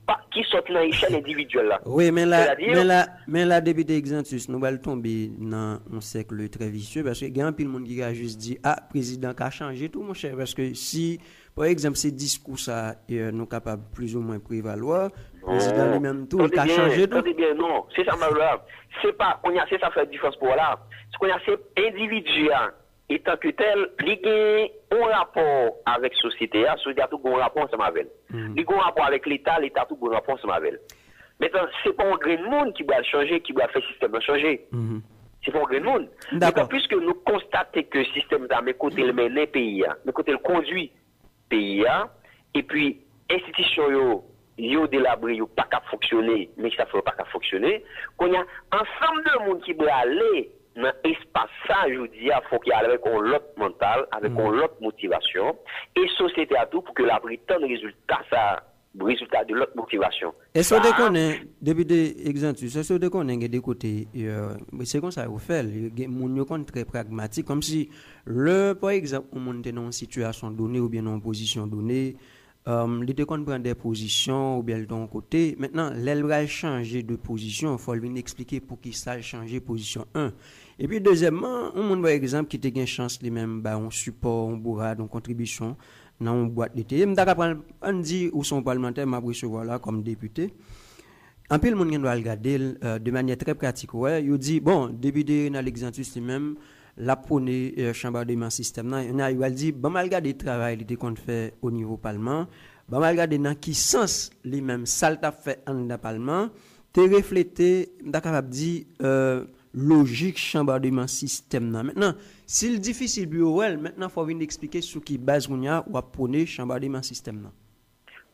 sortent dans l'échelle individuelle là. Oui, mais là, député Exantus, nous allons tomber dans un cercle très vicieux, parce que il y a un peu de monde qui a juste dit, président qui a changé tout, mon cher. Parce que si, par exemple, ces discours ça nous capables plus ou moins prévaloir, le président lui-même tout, il a changé tout. Bien, non, c'est ça malheur. C'est pas, c'est ça fait différence pour là. Ce qu'on a, c'est individu, étant que tel, il a un rapport avec la société, la société a tout un rapport ensemble avec elle. Il a un rapport avec l'État, l'État a tout un rapport ensemble avec elle. Maintenant, c'est pas un grand monde qui doit changer, qui doit faire le système changer. C'est pas un grand monde. D'accord. Puisque nous constatons que le système a mes côtés le mène pays, mes côtés le conduit pays, et puis institutions yo délabré, yo pas qu'à fonctionner, mais ça fait pas qu'à fonctionner, qu'on y a ensemble de monde qui doit aller dans l'espace ça, je vous dis, il faut qu'il y ait avec un autre mental, avec une autre motivation, et société à tout pour que la Britannie résultat de l'autre motivation. Est-ce que vous connaissez, depuis des exemples, est-ce que vous connaissez des côtés, c'est comme ça vous faites, les gens très pragmatiques, comme si, par exemple, on est dans une situation donnée ou bien dans une position donnée, les deux qu'on prend des positions ou bien de côté, maintenant, l'elle va changer de position, il faut lui expliquer pour qu'il sache changer position 1. Et puis, deuxièmement, on par exemple, qui a une chance, les mêmes, on support, on bourrade, on contribution, dans une boîte d'été. On dit où son parlementaire m'a recevoir là comme député. En plus, le monde doit regarder de manière très pratique. Ouais, il dit, bon, député dans l'exentus lui-même, la prenez chambre de système. Il a dit, bon, mal regarder le travail qu'on fait au niveau parlement, bon, mal regarder dans qui sens les mêmes salles fait en le parlement, te refléter, d'accord, dit, logique chambre de système. Maintenant, s'il difficile pour elle, maintenant, il faut venir expliquer sur qui base on a ou à prôner chambre de système.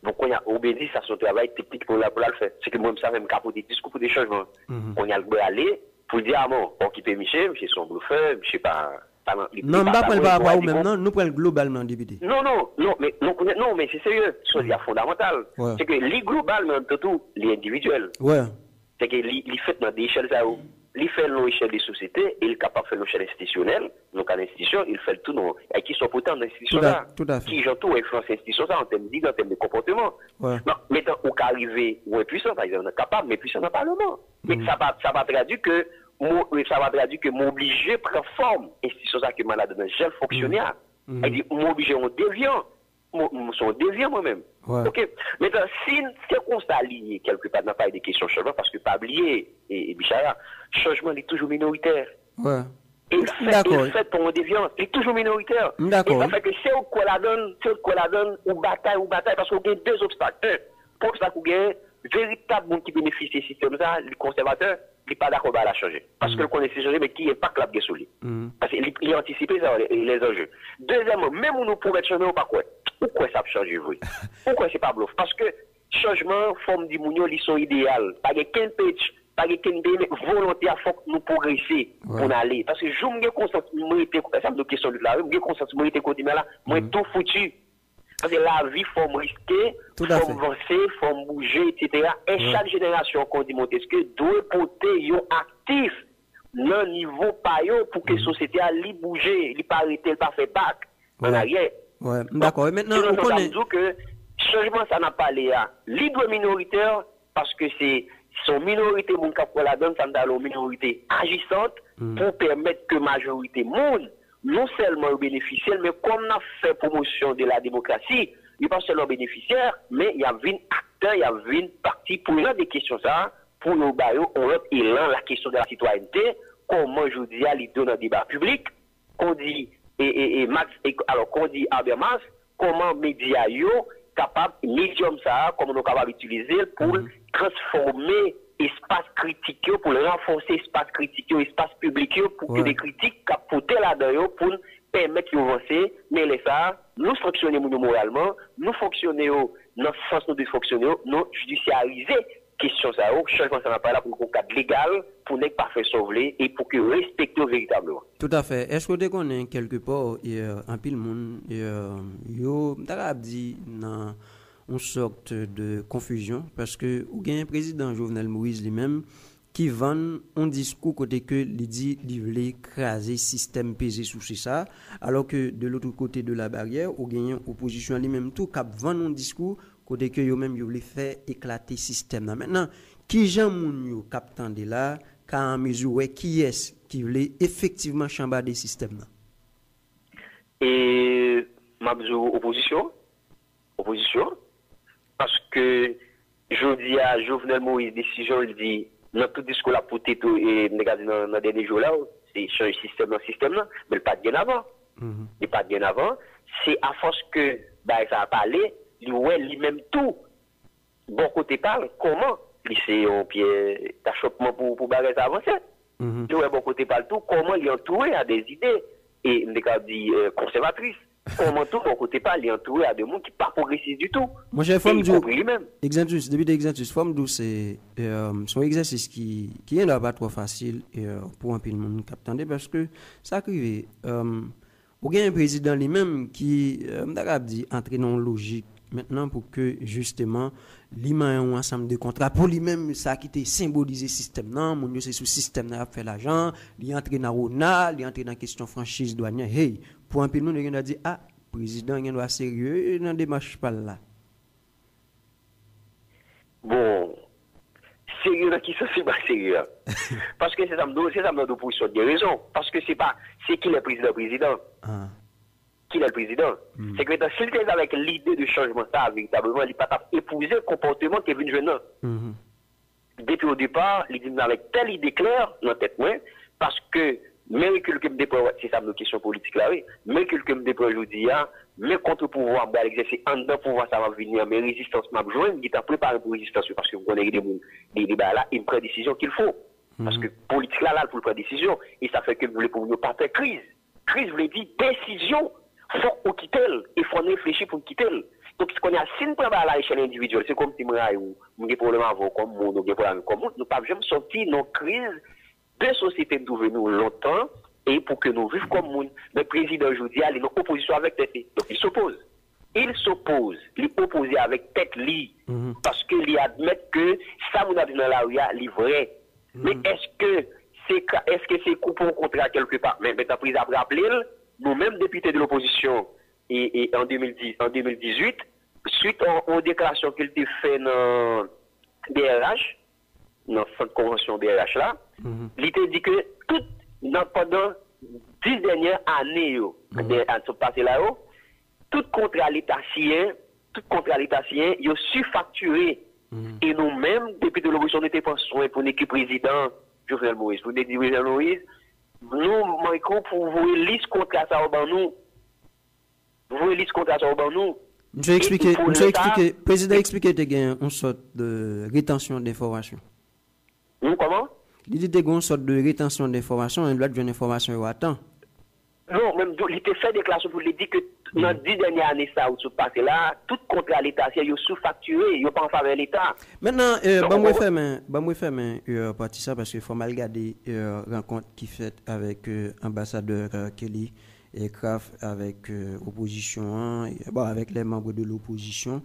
Donc, on a obéi à son travail technique pour le faire. C'est que moi, je savais me capoter des discours pour des changements. On a le droit aller pour dire, bon, on quitte Michel son bluffeur, je sais pas. Non, pas maintenant, nous prenons globalement député. Non, mais c'est sérieux. C'est fondamental. C'est que les globalement, tout, les individuels. Ouais. C'est que les fait dans des échelles, il fait l'échelle des sociétés, il est capable de faire l'échelle institutionnelle, donc à l'institution, il fait tout, et qui sont pourtant dans l'institution là, qui ont tout influence l'institution en termes d'idées, en termes de comportement. Non, maintenant, on peut arriver, ou est puissant, par exemple, on est capable, mais puissant dans le Parlement. Mais ça va traduire que m'obliger prendre forme, institution ça que malade d'un jeune fonctionnaire. Elle dit, m'obliger, on dévient. Sont déviants moi-même. Ok. Maintenant, si c'est constat lié quelque part, n'a pas des questions de changement, parce que pas oublier, et Bichara, changement est toujours minoritaire. Ouais. Et le fait pour une déviance, il est toujours minoritaire. D'accord. Et ça fait que c'est quoi la donne, ou bataille, parce qu'on a deux obstacles. Un, pour ça qu'on a véritable monde qui bénéficie du système, ça, le conservateur, il n'est pas d'accord à la changer. Parce que le connaît changer, mais qui n'est pas clap de solide. Parce qu'il a anticipé ça, les enjeux. Deuxièmement, même où nous pouvons changer ou pas quoi. Pourquoi ça a changé, oui? Pourquoi c'est pas bluff? Parce que changement, forme du mounio, ils sont idéales. Pas de qu'un pitch, pas qu'une volonté à faut que nous progresser pour aller. Parce que je me conscience, ça me question de là, je me conscience, moi, là, moi, tout foutu. Parce que la vie, faut me risquer, faut avancer, faut bouger, etc. Et chaque génération, qu'on dit Montesquieu, doit porter un actif dans le niveau paillot pour que la société aille bouger, il pas arrêter, pas faire bac en arrière. Ouais, d'accord. Et maintenant, on connaît que changement, ça n'a pas l'air à libre minoritaire parce que c'est son minorité, mon cap la donne, ça n'a minorité agissante pour permettre que majorité monde non seulement bénéficiaire, mais comme on a fait promotion de la démocratie, il pas seulement bénéficiaire, mais il y a une acteur, il y a une partie pour des questions ça, pour nous bailler, on a élan la question de la citoyenneté, comment je dis à l'idée dans le débat public, qu'on dit alors qu'on dit Habermas, comment médias yo capable médium ça, comment nous capable d'utiliser pour transformer espace critique pour le renforcer espace critique espace public pour que des critiques capoter là-dedans pour permettre d'avancer mais les ça nous fonctionner moralement nous fonctionner dans le sens de fonctionner nous judiciariser question ça changement ça n'a pas là pour un cadre légal pour ne pas faire sauver et pour que respecter véritablement. Tout à fait. Est-ce que vous connaissez quelque part un pile monde yo t'as dit dans une sorte de confusion parce que ou gagne président Jovenel Moïse lui-même qui vend un discours côté que il dit il voulait écraser système pesé sous ça alors que de l'autre côté de la barrière ou gagne opposition lui-même tout cap vend un discours côté que yo même yo voulait faire éclater système là maintenant qui gens moun yo cap tande là car en mesure qui est qui voulait effectivement chambarder système là et mabzou opposition parce que je dis à Jovenel Moïse décision il dit dans tout discours là pour tout et dans dernier jour là c'est changer système là mais pas bien avant il pas bien avant c'est à force que ça a parlé lui-même tout bon côté parle comment il c'est un pied d'achoppement pour bagarre avancer lui bon côté parle tout comment il entouré à des idées et dit conservatrices comment tout bon côté parle il entouré à des gens qui pas progressistes du tout moi j'ai forme lui-même exercice depuis d'exercice forme d'où c'est son exercice qui est là pas trop facile pour un peu de monde capter parce que ça arrive ou bien un président lui-même qui dit entrer dans logique maintenant pour que justement l'imam un ensemble de contrats pour lui-même ça qui était symboliser système non mon c'est sous système là faire l'argent il entrer dans Rona il entrer dans question franchise douanière hey pour un peu nous on a dit ah président il doit sérieux dans démarche pas là bon sérieux là qui ça c'est pas sérieux parce que c'est ça me pour des raisons parce que c'est qui le président qui est le président. C'est que s'il était avec l'idée de changement, ça, véritablement, il n'a pas épousé le comportement qui est venu jeune. Depuis au départ, il dit avec telle idée claire dans la tête, parce que, même quelqu'un me déploie, c'est ça nos questions politiques là, oui, mais quelqu'un me déploie aujourd'hui, mais contre-pouvoir, l'exercer en dedans pouvoir, ça va venir, mais résistance m'a besoin, il t'a préparé pour résistance, parce que vous connaissez des débats là, il prend décision qu'il faut. Parce que politique là, pour prendre décision, et ça fait que vous voulez pour nous pas faire crise. Crise, vous voulez dire décision. Faut qu'on quitte il faut réfléchir pour quitter. Donc ce qu'on a si nous prenons à l'échelle individuelle c'est comme si moi ou des problèmes avec comme monde ou des problèmes comme nous pas jamais sortir nos crises de société devenu longtemps et pour que nous vivions comme monde le président aujourd'hui il est en opposition avec tête donc il s'oppose il oppose avec tête li parce que il admet que ça nous a dit dans la rue est vrai mais est-ce que c'est coupé au contrat quelque part mais t'as pris à rappeler nous-mêmes députés de l'opposition et en 2018, suite aux déclarations qu'il a fait dans DRH, dans cette convention DRH là, il a dit que pendant 10 dernières années, tout contrat l'État sien, il a surfacturé. Et nous-mêmes, députés de l'opposition, n'étaient pas soin pour l'équipe président Jovenel Moïse, pour les dirigeants Moïse. Nous manquons pour vous liste contrat ça au nous. Vous liste contrat ça au nous. Je vais expliquer, président expliquer qu'il y a une sorte de rétention d'informations. Comment? Il dit qu'il y a une sorte de rétention d'informations, il doit donner une information à temps. Non, même il était fait déclaration pour lui dire que Dans 10 dernières années, ça, où tu passes là, tout contrat à l'État, c'est sous-facturé, ils pas en faveur de l'État. Maintenant, moi faire partie ça parce qu'il faut mal regarder rencontre qui fait avec ambassadeur Kelly et Kraft avec opposition, avec les membres de l'opposition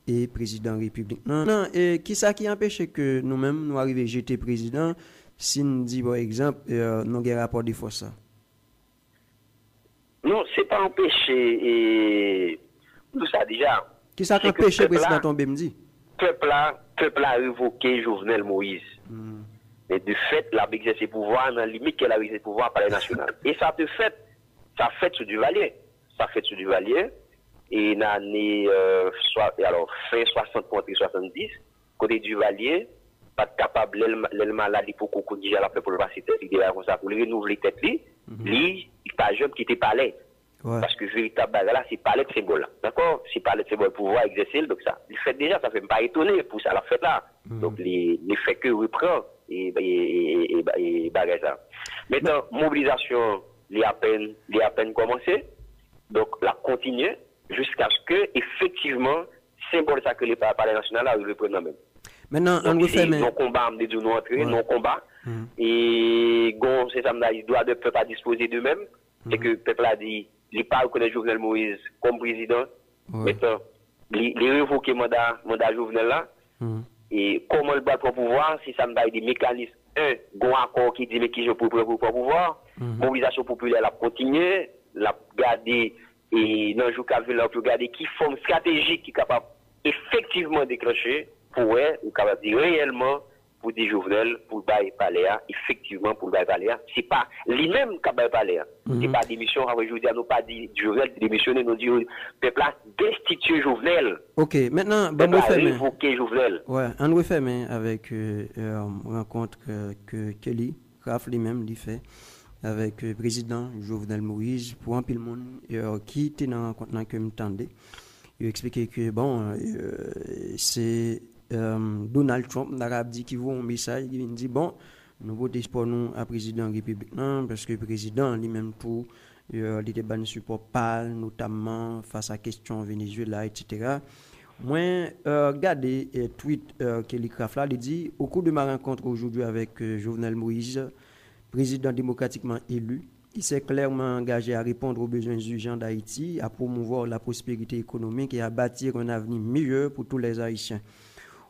et président République. Non, et qui ça qui empêche que nous-mêmes nous arrivions à jeter président si nous dit par exemple nous avons un rapport de force ça? Non, c'est pas empêché tout ça déjà. Qui ça qui empêche le président tomber me dit? Peuple a révoqué Jovenel Moïse. Mais de fait, il a exercé le pouvoir dans la limite qu'elle a exercé le pouvoir par les national. Et ça fait sur du Valier. Ça fait sur du Valier. Et dans l'année fin 60 contre 70, côté du Valier, pas capable l'elle maladie pour qu'on dise à la pour le passer tête, il comme ça pour renouveler tête lui, il pas jeune qui était palais. Ouais. Parce que véritable là, c'est palais de symbole. D'accord? C'est palais de symbole pouvoir exercer donc ça. Il fait déjà, ça fait pas étonner pour ça la fête là. Donc les faits que reprend et bagage ça. Maintenant, mobilisation, il a peine commencé. Donc la continuer jusqu'à ce que effectivement symbole ça que les palais national a reprendre même. Maintenant, on veut faire non combat, on dit nous entrer, non combat. Et gon c'est ça il doit de peuple à disposer d'eux-mêmes. C'est que le peuple a dit il pas reconnaît Jovenel Moïse comme président. Maintenant, il révoqué mandat Jovenel là. Et comment le battre pour pouvoir si ça me donne des mécanismes gon accord qui dit mais qui je pour pouvoir, mobilisation populaire la continuer, la garder et dans jour qu'a la regarder qui forme stratégique qui est capable effectivement déclencher pour ou capable dire réellement pour des Jovenel pour bail paléa effectivement pour bail paléa c'est pas lui-même qui bail paléa c'est pas démission avec je dis nous pas dit Jovenel démissionner nous dit peuple a destitué Jovenel. OK, maintenant on va faire révoquer Jovenel. Ouais, on va faire avec rencontre que Kelly Kraft lui-même lui fait avec le président Jovenel Moïse pour un pile monde qui était dans rencontre que m'entendait. Il expliquait que bon c'est Donald Trump l'arabe dit qui voit un message il dit bon nous votons pour nous à président République non parce que le président lui-même pour il était ban support pâle notamment face à question Venezuela etc. Moi regardez tweet Kelly Kraft là il dit au cours de ma rencontre aujourd'hui avec Jovenel Moïse président démocratiquement élu, il s'est clairement engagé à répondre aux besoins urgents d'Haïti, à promouvoir la prospérité économique et à bâtir un avenir meilleur pour tous les Haïtiens.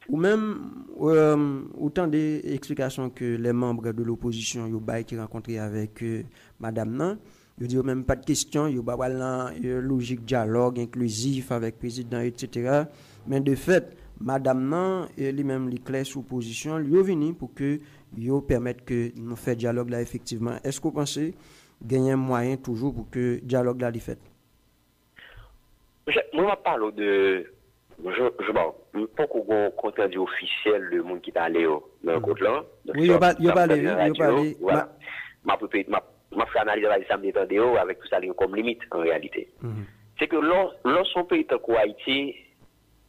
Ou même autant d'explications que les membres de l'opposition qui rencontré avec Madame Nan, ils disent même pas de questions, ils ont pas logique dialogue inclusif avec le président, etc. Mais de fait, Madame Nan et lui-même les clés sous position, lui ont venu pour que ils permettent que nous fassions dialogue là effectivement. Est-ce que vous pensez gagner un moyen toujours pour que dialogue là les fait? Moi, je parle de je pas qu'on compte rendu officiel le monde qui est allé dans le côté là. Oui, il parlé. Voilà. Ma fait analyser la samedi avec tout ça comme limite en réalité. C'est que lorsqu'on peut être en Haïti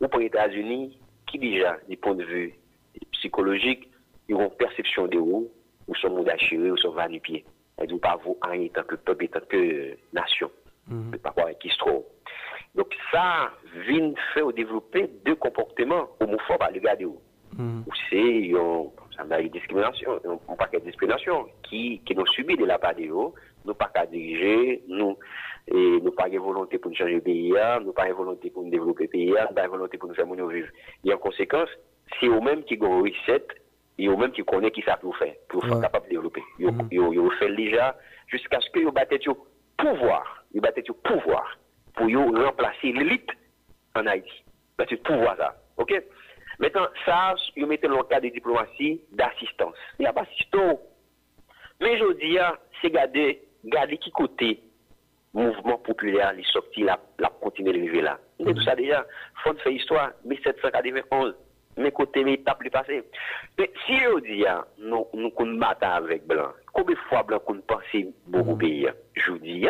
ou pour les États-Unis qui déjà du point de vue psychologique ils ont perception de où ou sont monde achiré ou sont va-nu-pied. Ils n'ont pas vous en tant que peuple et tant que nation. Pas quoi qui se trouve. Donc ça vient faire développer deux comportements homophobes à l'égard de où. Ou c'est une discrimination, un paquet de discrimination qui nous subit de la part de eux, nous pas qu'à diriger, nous pas de volonté pour nous changer le pays, nous pas de volonté pour nous développer le pays, nous pas de volonté pour nous faire nous vivre. Et en conséquence, c'est eux-mêmes qui ont recette et eux-mêmes qui connaissent qui ça pour faire capable de développer. Ils fait déjà jusqu'à ce qu'ils battent le pouvoir, pour remplacer l'élite en Haïti. Battre le pouvoir ça. OK? Maintenant, ça, ils mettent dans le cadre de diplomatie d'assistance. Il n'y a pas assistance. Mais je dis, c'est garder qui côté mouvement populaire, les sorties, la continuer de vivre là. Mais tout ça déjà, faut faire histoire, 1791, mais côté mes étapes les passées. Mais si je dis, nous combattons avec Blanc, combien de fois Blanc qu'on pense beaucoup pays? Je dis,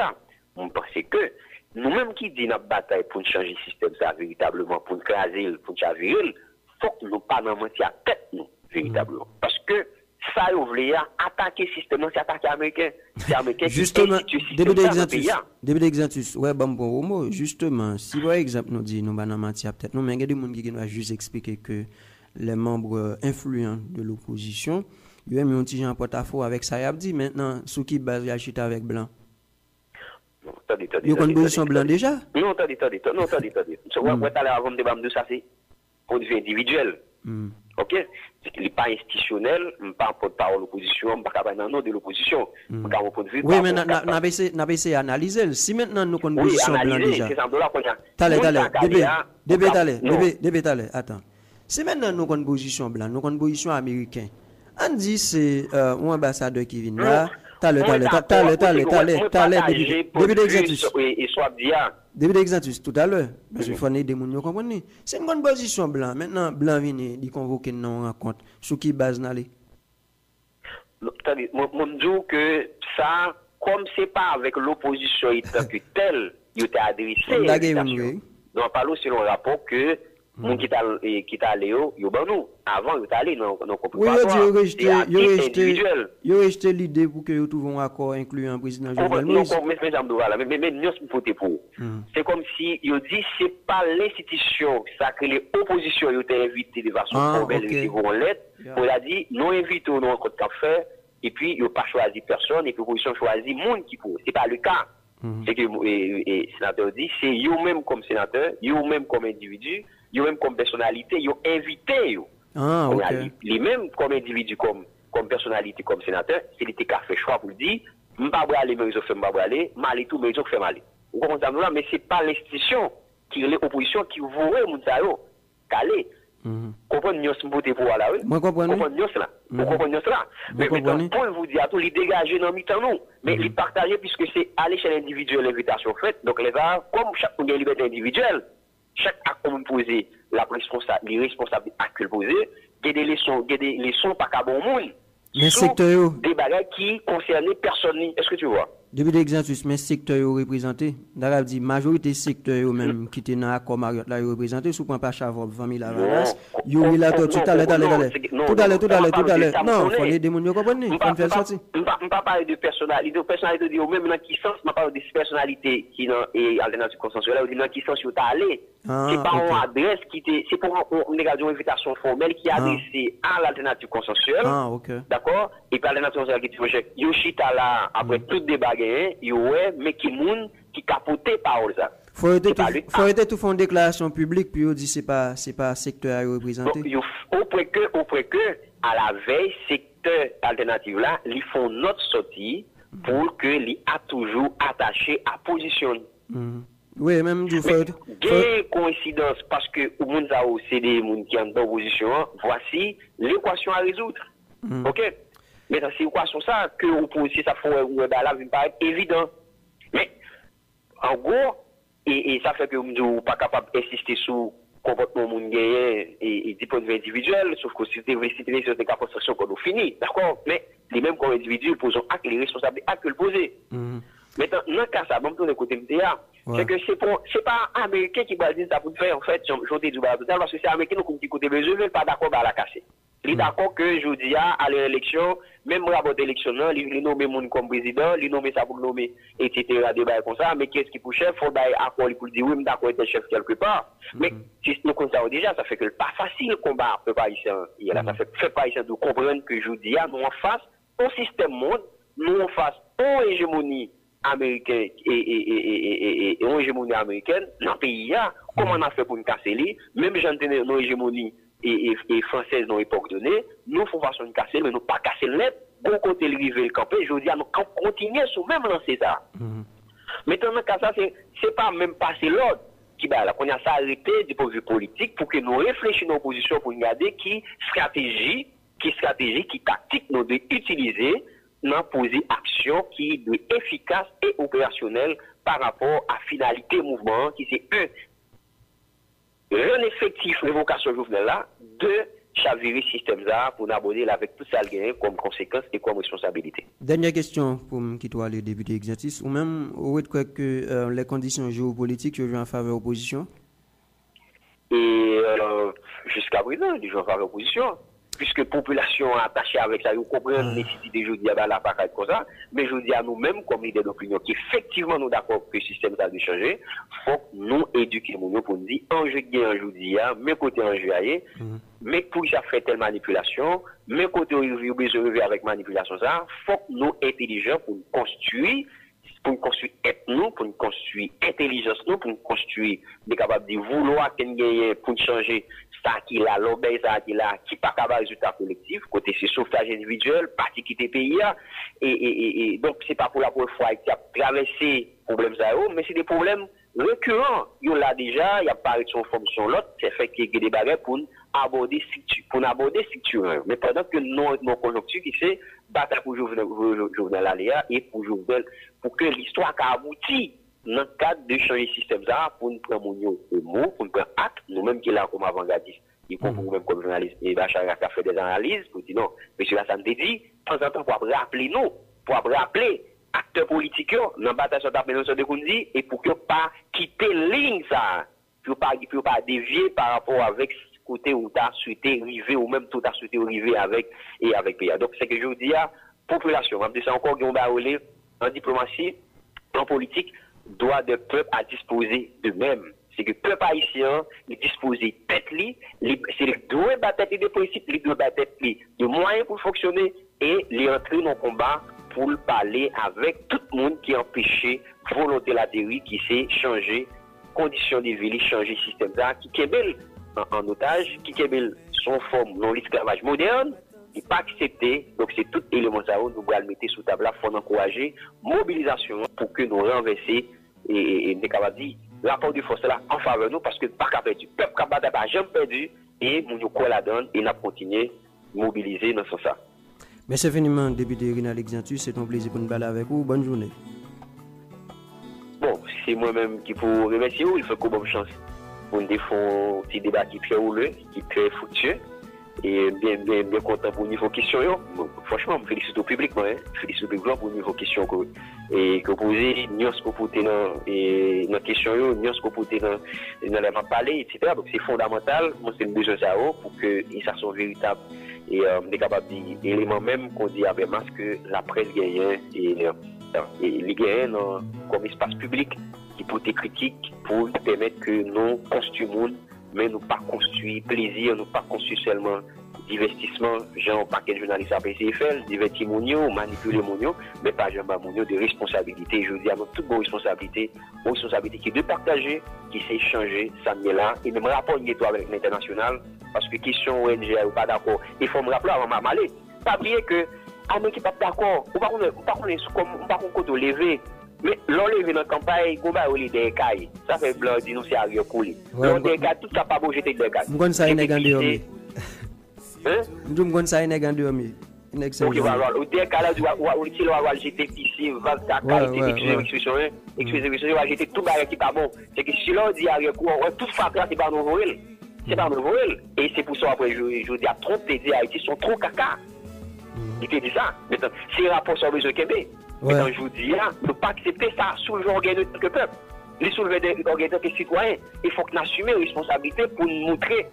on pense que nous-mêmes qui disons notre bataille pour changer le système, ça véritablement, pour craser, pour changer, faut que nous pas nous mentir à tête, nous, véritablement. Parce que ça, vous voulez attaquer le système, c'est attaquer Américain. C'est Américain justement, qui institue le système. Début d'exercice, ouais, bon mot, justement, si par exemple, nous disons, nous, dans matière, peut-être, nous, mais il y a des gens qui nous juste expliquer que les membres influents de l'opposition, ils ont mis un petit en porte-à-faux avec ça, il a dit, maintenant, sous qui base la chute avec Blanc? Il y a une position Blanc déjà? Non, attendez. Moi, tout à l'heure, avant de débattre de ça, c'est point de vue individuel. Ok? Il n'est pas institutionnel, pas porte-parole de l'opposition, pas capable de l'opposition. Oui, mais nous avons essayé d'analyser. Si maintenant nous avons une position Blanc déjà. Attends. Si maintenant nous avons une position Blanc, nous avons une position américaine, on dit c'est un ambassadeur qui vient là. Début d'exercice tout à l'heure. Parce qu'il faut aider les gens comprendre. C'est une bonne position Blanc. Maintenant, Blanc vient de convoquer une rencontre. Sur qui base n'allez? Moi, je dis que ça, comme c'est pas avec l'opposition tant que telle, il était adressé. Donc, parlons selon le rapport que mon qui t'a allé yo ban nous avant il t'a allé non préparatoire il resté l'idée pour que vous trouviez un accord incluant un président Jovenel Moïse mais nous voter pour c'est comme si il dit c'est pas l'institution ça que les oppositions ont été invitées de façon formelle ils vont l'être pour la dire non invité au non code café et puis ils n'ont pas choisi personne et puis l'opposition choisit monde qui pour c'est pas le cas. C'est que le sénateur dit c'est eux-mêmes comme sénateur eux-mêmes comme individu eux-mêmes comme personnalité ils ont invité les mêmes comme individu comme personnalité comme sénateur c'est l'été qui a fait choix pour dire m'pas aller mais ils ont fait m'pas aller mal et tout mais ils ont fait mal vous comprenez là mais c'est pas l'institution qui est l'opposition qui voulait moun ça yo calé comprenez nous voter pour là oui moi comprendre nous là vous comprenez cela mais pour vous dire à tout les dégager dans mi-temps nous mais les partager puisque c'est à l'échelle individuelle l'invitation faite donc les gars comme chaque monde a liberté individuelle chaque acte qu'on poser les responsables actes qu'ils poser des leçons pas qu'à bon monde mais secteur des bagages qui concernent personne est-ce que tu vois depuis l'exercice mais secteur représenté d'arabe dit majorité secteur même qui était dans accord Marriott là représenté sous point pas Chavop 20 000 avance yo là tout à l'heure non faut les démons comprendre on fait sortir on pas parler de personnalité de même dans qui sens on parle de personnalité qui dans et alternative consensuelle ou dans qui sens tu allé c'est pas une adresse qui c'est pour une invitation formelle qui est adressée à l'alternative consensuelle d'accord et par l'alternative consensuelle qui dit Yoshita là après tout débat mais qui moun qui capotait parole ça faut être tout fond déclaration publique puis on dit c'est pas secteur à représenter au point que à la veille secteur alternative là ils font notre sortie pour que li a toujours attaché à position oui même du fait coïncidence parce que au monde ça c'est des moun qui en opposition voici l'équation à résoudre OK. Mais c'est quoi sur ça que vous pouvez ça faut là vient pas évident. Mais en gros et ça fait que vous pas capable d'insister sur comportement moun gagné et du point de vue individuel sauf que si vous citer sur des cas construction qu'on fini d'accord mais les mêmes comme individu posent acte les responsables acte que le poser. Maintenant dans cas ça bon de côté MTA c'est que c'est pas américain qui va dire ça pour faire en fait j'en dis du bas parce que c'est américain nous qui côté besoin pas d'accord à la casser. Il est d'accord que je dis à l'élection, même rapport d'élection, il nomme moun comme président, il nomme ça pour nommer, etc. Débat comme ça, mais qu'est-ce qui pour chef, faut d'ailleurs accord pour dire oui, d'accord, être chef quelque part. Mais si nous comptons déjà, ça fait que pas facile le combat peuple haïtien. Ça fait pas haïtien de comprendre que je dis nous en face au système monde, nous en face aux hégémonie américaine et aux hégémonie américaine dans le pays comment on a fait pour nous casser les, même j'entends nos hégémonies et française dans l'époque donnée, nous faisons façon de casser, mais nous pas casser le net, bon côté le river le camper, je veux dire, nous continuer sur même lancer ça. Maintenant, ça, c'est pas même passer l'ordre qui va là, qu'on a ça arrêté du point de vue politique pour que nous réfléchissions nos positions pour regarder qui stratégie, qui tactique nous devons utiliser dans poser action qui est efficace et opérationnelle par rapport à finalité mouvement qui c'est un effectif révocation Jovenel là de chavirer système là pour aborder avec tout ça comme conséquence et comme responsabilité. Dernière question pour qui doit le député exercice ou même vous croyez que les conditions géopolitiques jouent en faveur opposition et jusqu'à présent ils jouent en faveur opposition. puisque la population est attachée avec ça, vous comprenez la nécessité, je dis, la patate comme ça, mais je dis à nous-mêmes, comme leader d'opinion, qu'effectivement nous d'accord que le système a dû changer, faut que nous éduquions nous pour nous dire, enjeu gain, je dis, mes côtés enjeu ailleurs, mais pour ça fait telle manipulation, mes côtés besoin avec manipulation ça, faut que nous intelligents pour nous construire nous, pour nous construire intelligence nous, pour nous construire des capables de vouloir qu'on gagne pour changer ça qui là, l'obéi ça qui là, qui pas capable de résultat collectif, côté c'est sauvetage individuel, parti qui était pays, et donc c'est pas pour la première fois qu'il a traversé problème ça, mais c'est des problèmes récurrents. Il y a déjà, il y a pas de son fonction l'autre, c'est fait qu'il y a des barrières pour aborder structure. Mais pendant que nos conjoncture qui c'est bataille pour Jovenel Aléa et pour Jovenel, pour que l'histoire a abouti dans le cadre de changer le système ça, pour nous prendre au mot, pour nous prendre acte, nous-mêmes qui là comme avant-gardistes, et pour nous-mêmes comme journalistes, et Bachar a fait des analyses, pour dire non, monsieur Hassan te dit, de temps en temps, pour rappeler nous, pour rappeler acteurs politiques, dans la bataille sur la péninsule de Koundi, et pour que pas quitter ligne ça, pour pas dévier par rapport avec côté où tu as souhaité arriver, ou même tout as souhaité arriver avec pays. Donc, c'est que je vous dis à population, c'est encore en diplomatie, en politique, droit de peuple à disposer d'eux-mêmes. C'est que le peuple haïtien, il dispose tête c'est le droit de tête des principes, il doit tête de moyens pour fonctionner et les entrer dans le combat pour parler avec tout le monde qui a empêché volonté la dérive, qui s'est changé conditions de vie, changer le système là, qui est belle en otage, qui est belle son forme dans l'esclavage moderne, qui n'est pas accepté. Donc c'est tout élément ça où nous allons mettre sous table là, il faut encourager mobilisation pour que nous renverser et nous capables de dire rapport de force là en faveur de nous parce que pas qu'à perdu, peuple qu'à battre pas jamais perdu et nous quoi la donne et nous continuer mobiliser dans ce sens ça. Merci infiniment député Rinald Exantus, c'est un plaisir pour nous parler avec vous. Bonne journée. Bon, c'est moi-même qui vous remercie, il faut qu'on bonne chance pour nous défendre un petit débat qui est très houleux, qui est très fructueux. Et bien content pour niveau question. Franchement, je félicite au public, je félicite au public pour niveau question que vous posez, nous ce que vous posez dans la question, nous ce que vous posez dans la parler, etc. Donc c'est fondamental, moi c'est le besoin de ça pour que ça soit véritable et des capables d'éléments même qu'on dit avec masse que la presse gagne et les gagne comme espace public qui peut être critique pour permettre que nous construisons mais nous pas construire plaisir, nous pas construire seulement divertissement, genre paquet de journalistes à PCFL, divertir mounio, manipuler mounio, mais pas jamais mounio de responsabilité. Je dis à nous toute bonne responsabilité qui est de partager, qui s'est échanger, ça n'est là, et même rapport avec l'international, parce que question ONG ou pas d'accord, il faut me rappeler avant de m'aller. Pas oublier que, à nous qui pas d'accord, on pas qu'on lever. Mais l'enlever dans la campagne, on va aller des cailles. Ça fait blanc, dis-nous, c'est arrière-coulé. L'on dégage, tout ça pas beau jeter des cailles. M'gon ça une gande homme. Hein? M'gon ça une gande homme. Ok, voilà. Au dégage là, on va jeter ici, va ta qualité, excusez-moi, on va jeter tout barré qui pas bon. C'est que si l'on dit arrière-coulé, tout frappe là, c'est pas nos voyelles. C'est pas nos voyelles. Et c'est pour ça, après, je dis à trop te dire, Haïti sont trop caca. Il te dit ça. Maintenant, c'est rapport sur le besoin Québec. Mais quand je vous dis, ne pas accepter ça sous l'organe de quelque peuple. Les soulever des organes de citoyens, il faut que nous assumions une responsabilité pour nous montrer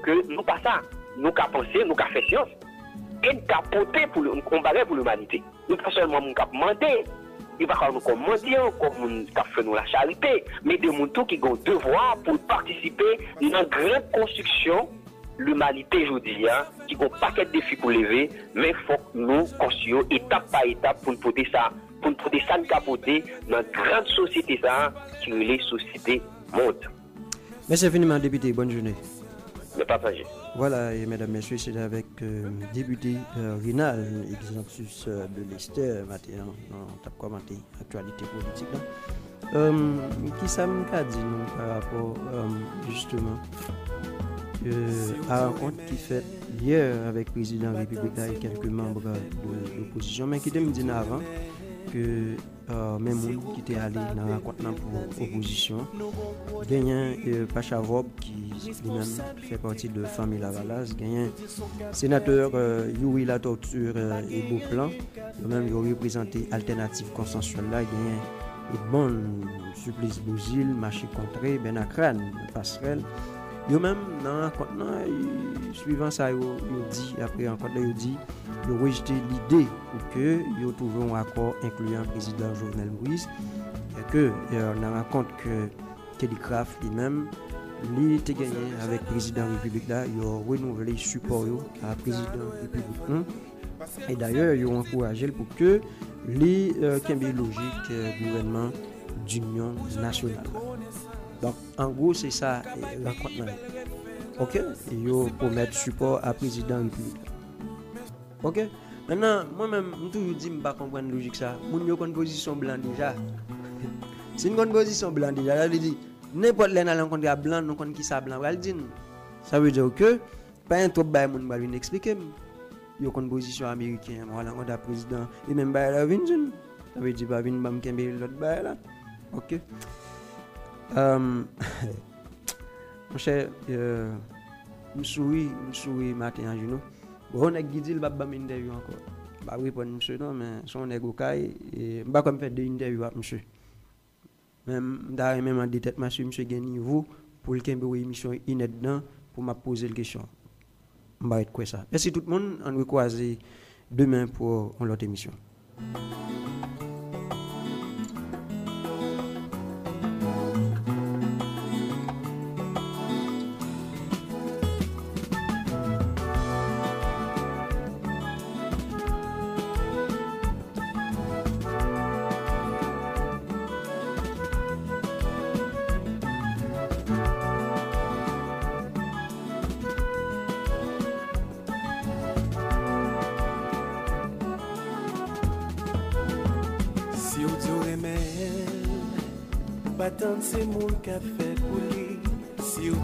que nous pas ça. Nous qu'à penser, nous qu'à faire science. Et nous qu'à porter pour le combat pour l'humanité. Nous pas seulement nous qu'à demander, il va falloir nous commander, comme nous qu'à faire nous la charité, mais de mon tout qui ont devoir pour participer dans la grande construction l'humanité, je vous dis, qui ont un paquet de défis pour lever, mais il faut que nous construisions étape par étape pour nous porter ça, nous capoter dans la grande société ça, qui est les sociétés monde. Merci infiniment, député. Bonne journée. Le partager. Voilà, et mesdames, messieurs, c'est avec député Rinald Exantus de l'Esther, maintenant, on a commenté l'actualité politique. Qui ça me dit nous par rapport justement à la rencontre qui fait hier avec le président de la République et quelques membres de l'opposition, mais qui me dit avant que même gens qui étaient allés dans la rencontre pour l'opposition, gagnant Pachavop qui lui-même fait partie de la famille Lavalas, gagnant sénateur Yuri La Torture et Beauplan, lui-même il a représenté Alternative Consensuelle là, gagnant Edmond Supplice Bouzil, Marché Contré, Benacran, Passerelle. Yo même dans rencontre suivant ça yo dit après rencontre yo dit yo rejeté l'idée pour que yo trouve un accord incluant président Jovenel Moïse et que on rencontre que Kelly Craft lui-même lui était gagné avec président République là yo renouvelé support yo à président République et d'ailleurs yo encouragé pour que les kembe logique gouvernement d'union nationale. Donc en gros c'est ça rencontre. OK, et yo promettre support à président République. OK. Maintenant moi-même toujours dit me pas comprendre logique ça. Moun yo kon position blanc déjà. Si une bonne position blanc déjà, elle dit n'importe l'un à l'encontre blanc, nous connaissons qui ça blanc. Elle dit ça veut dire que pas un trop bail moun va venir expliquer. Yo kon position américaine, voilà on a président et même bail la vinn. Ça veut dire pas venir bam kembe l'autre bail là. OK. Mon cher me souris matin en genou. Bon nèg dit il va ba interview encore. Ba répondre monsieur non mais son nèg au caille et pas comme faire des interviews avec monsieur. Même en tête monsieur gagne niveau pour le kembe émission inédit dedans pour m'a poser la question. M'ba être quoi ça. Merci tout le monde, on va croiser demain pour une autre émission. Tant c'est mon café pour lui, si vous